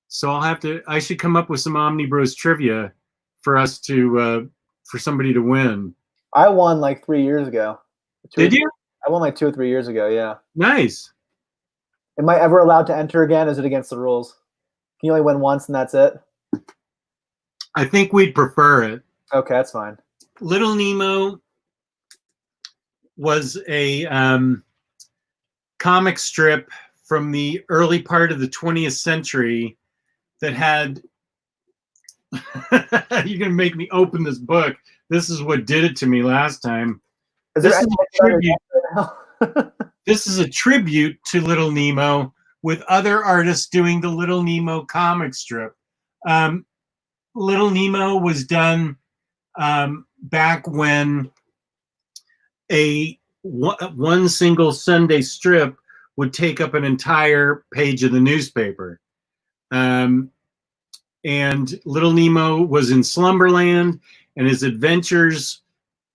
So I should come up with some Omnibros trivia for us to for somebody to win. I won like 3 years ago. Did you? I won like 2 or 3 years ago, yeah. Nice. Am I ever allowed to enter again? Is it against the rules? Can you only win once and that's it? I think we'd prefer it. Okay, that's fine. Little Nemo was a comic strip from the early part of the 20th century that had you're gonna make me open this book. This is what did it to me last time. This is a tribute to Little Nemo with other artists doing the Little Nemo comic strip. Little Nemo was done back when one single Sunday strip would take up an entire page of the newspaper. And Little Nemo was in Slumberland, and his adventures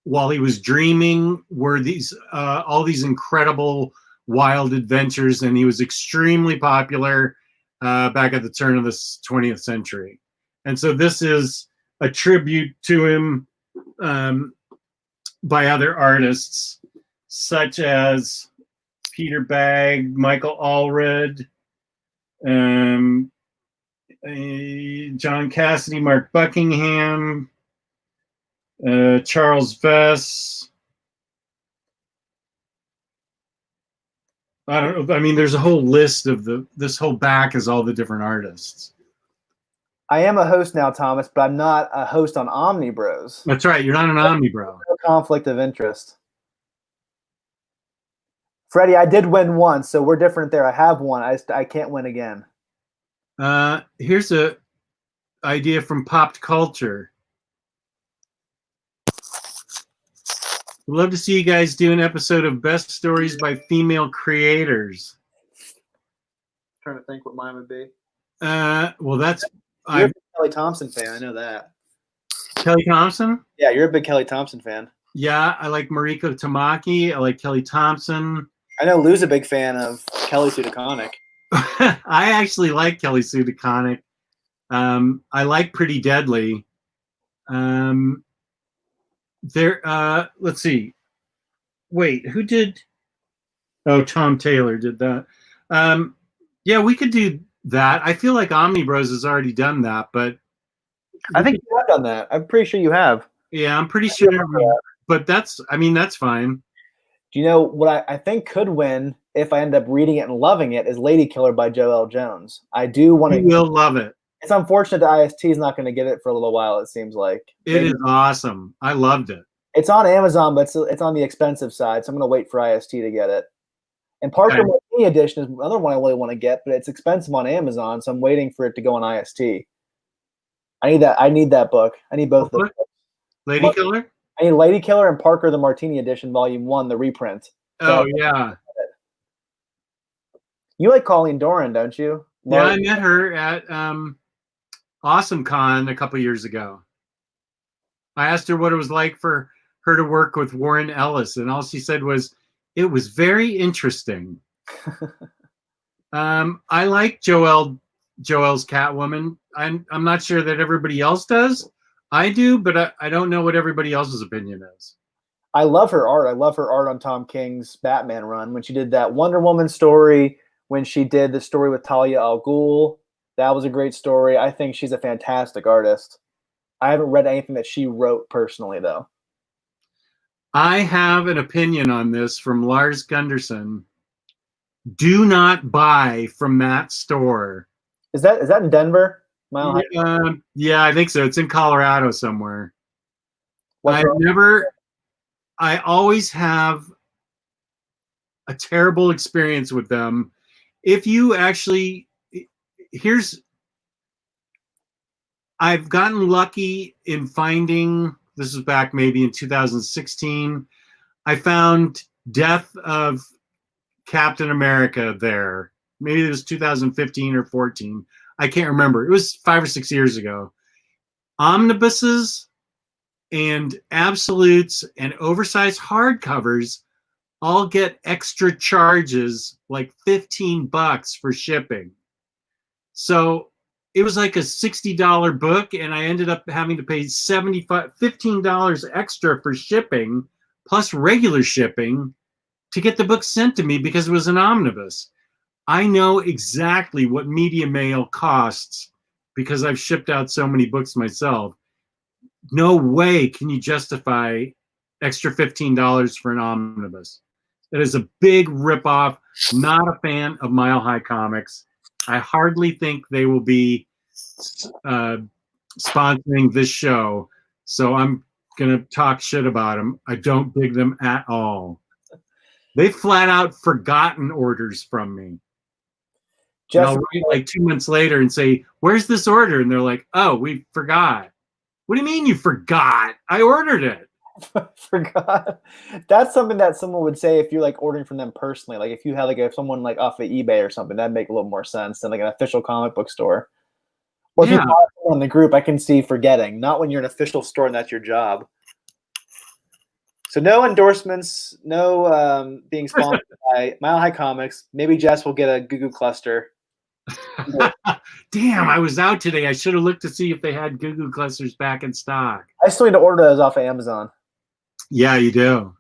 while he was dreaming were these all these incredible wild adventures, and he was extremely popular back at the turn of the 20th century. And so this is a tribute to him by other artists such as Peter Bagg, Michael Allred, John Cassidy, Mark Buckingham, Charles Vess. I don't know. I mean, there's a whole list of this whole back is all the different artists. I am a host now, Thomas, but I'm not a host on Omnibros. That's right. You're not an Omnibro. No conflict of interest. Freddie, I did win once, so we're different there. I have won. I can't win again. Here's a idea from Pop Culture. We'd love to see you guys do an episode of Best Stories by Female Creators. Trying to think what mine would be. Well, that's you're a big Kelly Thompson fan. I know that. Kelly Thompson? Yeah, you're a big Kelly Thompson fan. Yeah, I like Mariko Tamaki. I like Kelly Thompson. I know Lou's a big fan of Kelly Sue DeConnick. I actually like Kelly Sue DeConnick. I like Pretty Deadly. Let's see. Wait, who did? Oh, Tom Taylor did that. Yeah, we could do that. I feel like Omnibros has already done that, but I think you have done that. I'm pretty sure you have. Yeah, I'm pretty sure. But that's fine. Do you know what I think could win if I end up reading it and loving it is Lady Killer by Joelle Jones. I do want to. You will love it. It's unfortunate that IST is not going to get it for a little while, it seems like. It is awesome. I loved it. It's on Amazon, but it's on the expensive side, so I'm going to wait for IST to get it. And Parker Martini Edition is another one I really want to get, but it's expensive on Amazon, so I'm waiting for it to go on IST. I need that book. I need both of them. Lady Killer? I need Lady Killer and Parker the Martini Edition, Volume 1, the reprint. Oh, yeah. You like Colleen Doran, don't you? Yeah, I met her at Awesome Con a couple years ago. I asked her what it was like for her to work with Warren Ellis, and all she said was, it was very interesting. I like Joelle's Catwoman. I'm not sure that everybody else does. I do, but I don't know what everybody else's opinion is. I love her art. I love her art on Tom King's Batman run. When she did that Wonder Woman story, when she did the story with Talia al Ghul, that was a great story. I think she's a fantastic artist. I haven't read anything that she wrote personally, though. I have an opinion on this from Lars Gunderson. Do not buy from that store. Is that in Denver? Yeah, I think so. It's in Colorado somewhere. I always have a terrible experience with them. If you actually, I've gotten lucky in finding, this is back maybe in 2016, I found Death of Captain America there. Maybe it was 2015 or 14. I can't remember. It was 5 or 6 years ago. Omnibuses and absolutes and oversized hardcovers all get extra charges, like $15 for shipping. So it was like a $60 book, and I ended up having to pay $15 extra for shipping, plus regular shipping, to get the book sent to me because it was an omnibus. I know exactly what media mail costs because I've shipped out so many books myself. No way can you justify extra $15 for an omnibus. It is a big ripoff. Not a fan of Mile High Comics. I hardly think they will be sponsoring this show, so I'm gonna talk shit about them. I don't dig them at all. They flat out forgotten orders from me. And I'll write like 2 months later and say, "Where's this order?" And they're like, "Oh, we forgot." What do you mean you forgot? I ordered it. Forgot. That's something that someone would say if you're like ordering from them personally. Like if you had like someone like off of eBay or something, that'd make a little more sense than like an official comic book store. Or if you bought it on the group, I can see forgetting. Not when you're an official store and that's your job. So no endorsements, no being sponsored by Mile High Comics. Maybe Jess will get a Goo Goo Cluster. Damn, I was out today. I should have looked to see if they had Goo Goo Clusters back in stock. I still need to order those off of Amazon. Yeah, you do.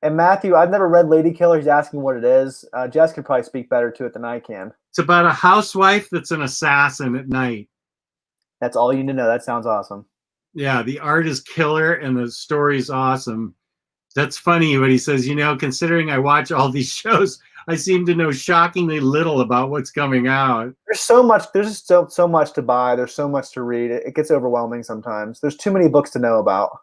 And Matthew, I've never read Lady Killer. He's asking what it is. Jess could probably speak better to it than I can. It's about a housewife that's an assassin at night. That's all you need to know. That sounds awesome. Yeah, the art is killer and the story's awesome. That's funny, but he says, considering I watch all these shows, I seem to know shockingly little about what's coming out. There's so much. There's just so much to buy. There's so much to read. It gets overwhelming sometimes. There's too many books to know about.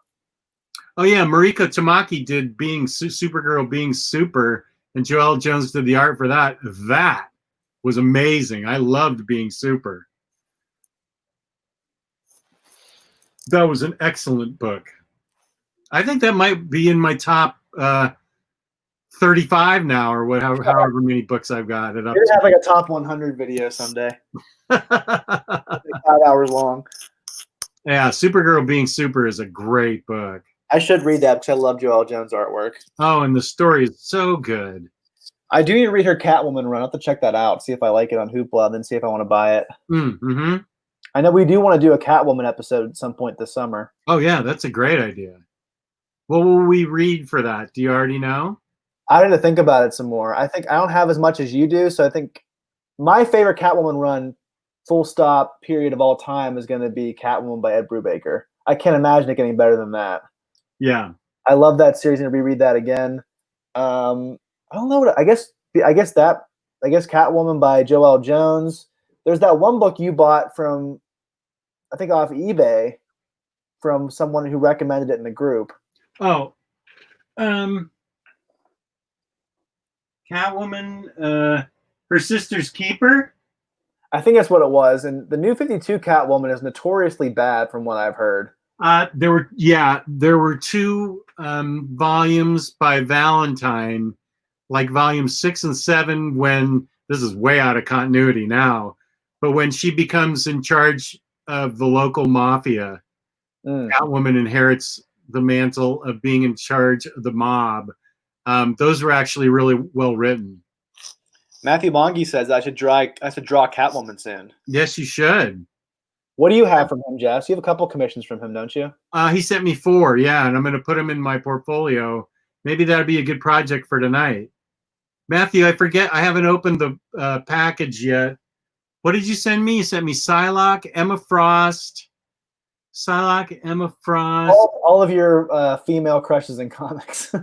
Oh yeah, Mariko Tamaki did Supergirl Being Super, and Joelle Jones did the art for that. That was amazing. I loved Being Super. That was an excellent book. I think that might be in my top 35 now, or however many books I've got it up. Maybe have like a top 100 video someday. 5 hours long. Yeah, Supergirl Being Super is a great book. I should read that because I love Joelle Jones' artwork. Oh, and the story is so good. I do need to read her Catwoman run. I'll have to check that out, see if I like it on Hoopla, and then see if I want to buy it. Mm-hmm. I know we do want to do a Catwoman episode at some point this summer. Oh, yeah, that's a great idea. What will we read for that? Do you already know? I need to think about it some more. I think I don't have as much as you do, so I think my favorite Catwoman run, full stop, period of all time, is going to be Catwoman by Ed Brubaker. I can't imagine it getting better than that. Yeah. I love that series and reread that again. I don't know what I guess Catwoman by Joelle Jones. There's that one book you bought from, I think off eBay, from someone who recommended it in the group. Oh, Catwoman, Her Sister's Keeper. I think that's what it was. And the New 52 Catwoman is notoriously bad, from what I've heard. There were 2 volumes by Valentine, like volumes 6 and 7. When this is way out of continuity now, but when she becomes in charge of the local mafia, Catwoman inherits the mantle of being in charge of the mob. Those were actually really well written. Matthew Mongi says I should draw Catwoman soon. Yes, you should. What do you have from him, Jess? You have a couple commissions from him, don't you? He sent me 4, yeah, and I'm going to put them in my portfolio. Maybe that'd be a good project for tonight. Matthew, I forget, I haven't opened the package yet. What did you send me? You sent me Psylocke, Emma Frost. All of your female crushes in comics.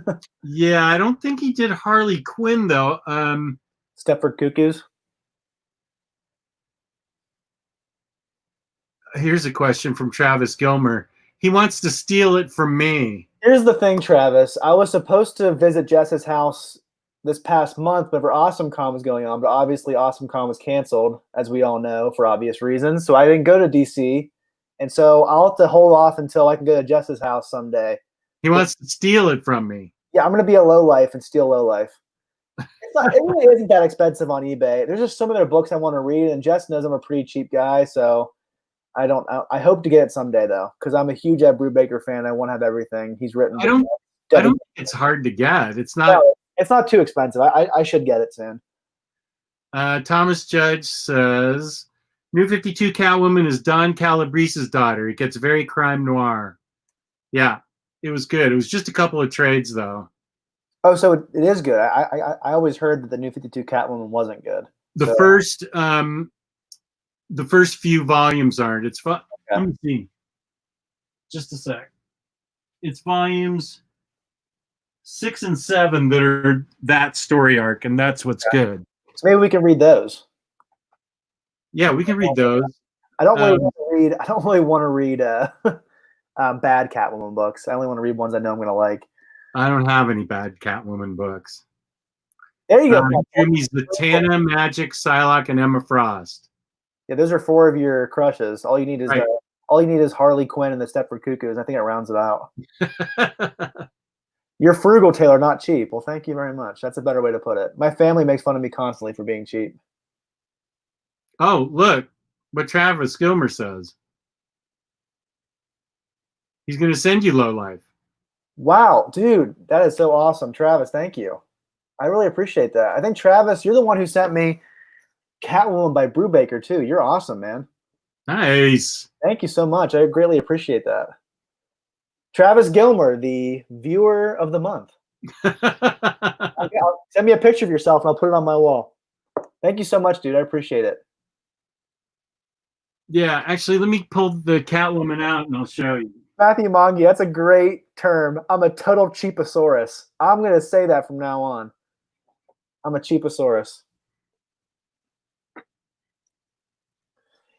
Yeah, I don't think he did Harley Quinn, though. Stepford Cuckoos. Here's a question from Travis Gilmer. He wants to steal it from me. Here's the thing, Travis. I was supposed to visit Jess's house this past month, but AwesomeCon was going on. But obviously, AwesomeCon was canceled, as we all know, for obvious reasons. So I didn't go to DC. And so I'll have to hold off until I can go to Jess's house someday. He wants to steal it from me. Yeah, I'm going to be a lowlife and steal Lowlife. It really isn't that expensive on eBay. There's just some of their books I want to read, and Jess knows I'm a pretty cheap guy, so I hope to get it someday, though, because I'm a huge Ed Brubaker fan. I want to have everything he's written. I don't think it's hard to get. It's not too expensive. I should get it soon. Thomas Judge says, New 52 Catwoman is Don Calabrese's daughter. It gets very crime noir. Yeah, it was good. It was just a couple of trades, though. Oh, so it is good. I always heard that the New 52 Catwoman wasn't good. The first the first few volumes aren't. It's fun. Okay. Let me see. Just a sec. It's volumes 6 and 7 that are that story arc, and that's what's good. So maybe we can read those. Yeah, we can read those. I don't really want to read. I don't really want to read bad Catwoman books. I only want to read ones I know I'm going to like. I don't have any bad Catwoman books. There you go. Jimmy's Zatanna, Magic, Psylocke, and Emma Frost. Yeah, those are 4 of your crushes. All you need is Right. all you need is Harley Quinn and the Stepford Cuckoos. I think it rounds it out. You're frugal, Taylor, not cheap. Well, thank you very much. That's a better way to put it. My family makes fun of me constantly for being cheap. Oh, look what Travis Gilmer says. He's going to send you Low Life. Wow, dude, that is so awesome. Travis, thank you. I really appreciate that. I think, Travis, you're the one who sent me Catwoman by Brubaker, too. You're awesome, man. Nice. Thank you so much. I greatly appreciate that. Travis Gilmer, the viewer of the month. Send me a picture of yourself, and I'll put it on my wall. Thank you so much, dude. I appreciate it. Yeah, actually, let me pull the Catwoman out, and I'll show you. Matthew Mongi, that's a great term. I'm a total cheaposaurus. I'm going to say that from now on. I'm a cheaposaurus.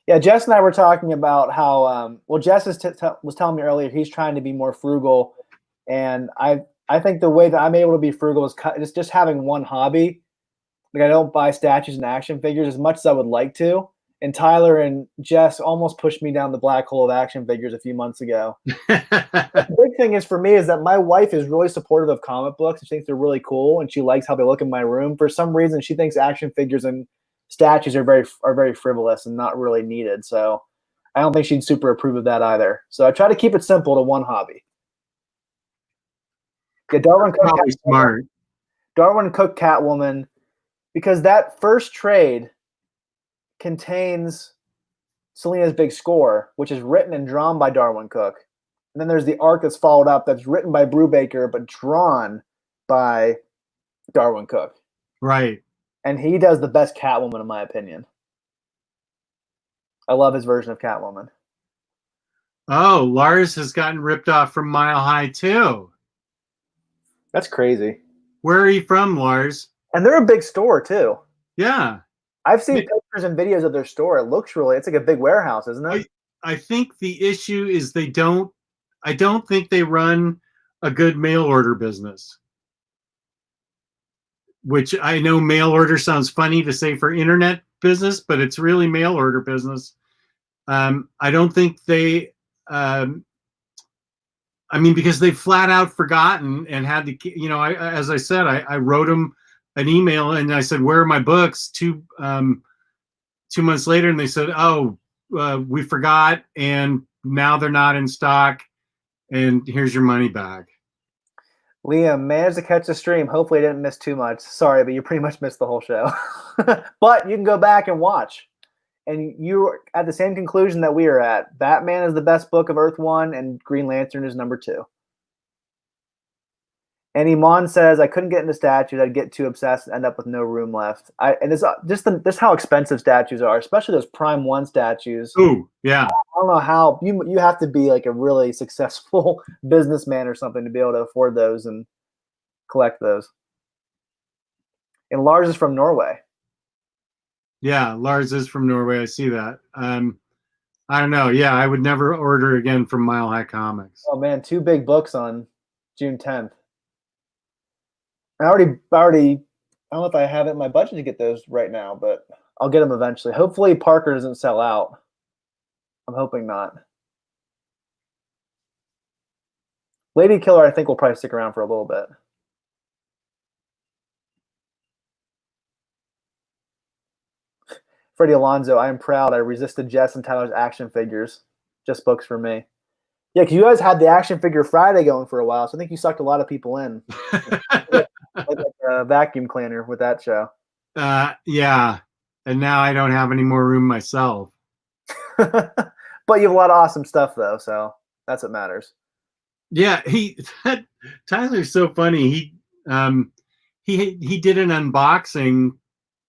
Yeah, Jess and I were talking about how, well, Jess was telling me earlier he's trying to be more frugal. And I think the way that I'm able to be frugal is just having one hobby. Like, I don't buy statues and action figures as much as I would like to. And Tyler and Jess almost pushed me down the black hole of action figures a few months ago. The big thing is for me is that my wife is really supportive of comic books. She thinks they're really cool, and she likes how they look in my room. For some reason, she thinks action figures and statues are very frivolous and not really needed. So I don't think she'd super approve of that either. So I try to keep it simple to one hobby. Yeah, Darwin Cook, probably smart. Darwin Cook Catwoman, because that first trade contains Selena's big score, which is written and drawn by Darwin Cook. And then there's the arc that's followed up that's written by Brubaker but drawn by Darwin Cook. Right. And he does the best Catwoman, in my opinion. I love his version of Catwoman. Oh, Lars has gotten ripped off from Mile High, too. That's crazy. Where are you from, Lars? And they're a big store, too. Yeah. I've seen pictures and videos of their store. It looks it's like a big warehouse, isn't it? I think the issue is I don't think they run a good mail order business. Which I know mail order sounds funny to say for internet business, but it's really mail order business. I don't think they, because they flat out forgotten and had to, as I said, I wrote them an email and I said, where are my books? 2 months later, and they said, oh, we forgot, and now they're not in stock, and here's your money back. Liam, managed to catch the stream. Hopefully I didn't miss too much. Sorry, but you pretty much missed the whole show. But you can go back and watch. And you're at the same conclusion that we are at. Batman is the best book of Earth 1, and Green Lantern is number 2. And Iman says, I couldn't get into statues. I'd get too obsessed and end up with no room left. And it's just how expensive statues are, especially those Prime 1 statues. Ooh, yeah. I don't know how. You have to be like a really successful businessman or something to be able to afford those and collect those. And Lars is from Norway. Yeah, Lars is from Norway. I see that. I don't know. Yeah, I would never order again from Mile High Comics. Oh, man, 2 big books on June 10th. I already, I don't know if I have it in my budget to get those right now, but I'll get them eventually. Hopefully Parker doesn't sell out. I'm hoping not. Lady Killer, I think, will probably stick around for a little bit. Freddie Alonso, I am proud. I resisted Jess and Tyler's action figures. Just books for me. Yeah, because you guys had the Action Figure Friday going for a while, so I think you sucked a lot of people in. like a vacuum cleaner with that show. Yeah, and now I don't have any more room myself. But you have a lot of awesome stuff, though, so that's what matters. Yeah, Tyler's so funny. He did an unboxing,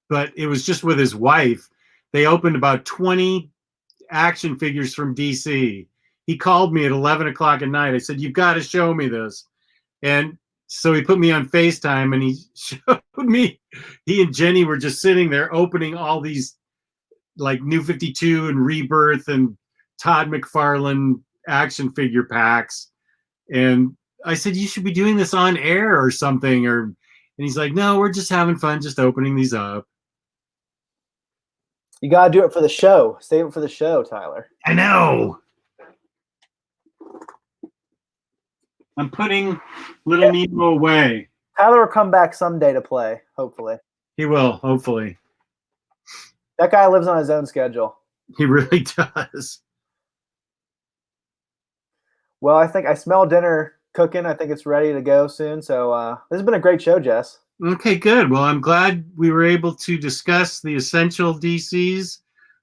but it was just with his wife. they opened about 20 action figures from DC. He called me at 11 o'clock at night. I said, "You've got to show me this." And so he put me on FaceTime and he showed me. He and Jenny were just sitting there opening all these like New 52 and Rebirth and Todd McFarlane action figure packs. And I said, "You should be doing this on air or something." And he's like, "No, we're just having fun, just opening these up." You got to do it for the show. Save it for the show, Tyler. I know. I'm putting little Nemo away. Tyler will come back someday to play, hopefully. He will, hopefully. That guy lives on his own schedule. He really does. Well, I think I smell dinner cooking. I think it's ready to go soon. So this has been a great show, Jess. Okay, good. Well, I'm glad we were able to discuss the essential DCs,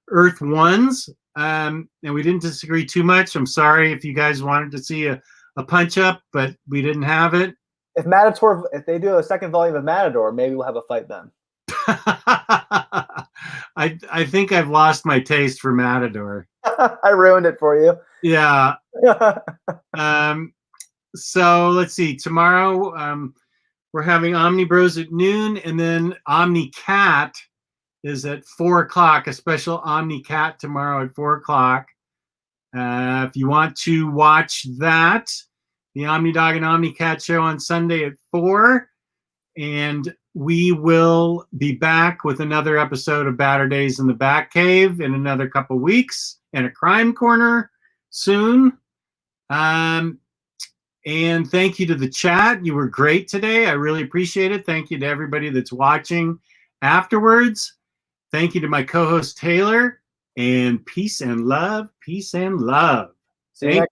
Earth Ones, and we didn't disagree too much. I'm sorry if you guys wanted to see a punch up, but we didn't have it. If they do a second volume of Matador, maybe we'll have a fight then. I think I've lost my taste for Matador. I ruined it for you. Yeah. So let's see. Tomorrow we're having Omni Bros at noon, and then Omni Cat is at 4 o'clock. A special Omni Cat tomorrow at 4 o'clock. If you want to watch that, the Omni Dog and Omni Cat show on Sunday at 4, and we will be back with another episode of Baturdays in the Batcave in another couple weeks, and a Crime Corner soon. And thank you to the chat. You were great today. I really appreciate it. Thank you to everybody that's watching afterwards. Thank you to my co-host Taylor, and peace and love. Peace and love. See you next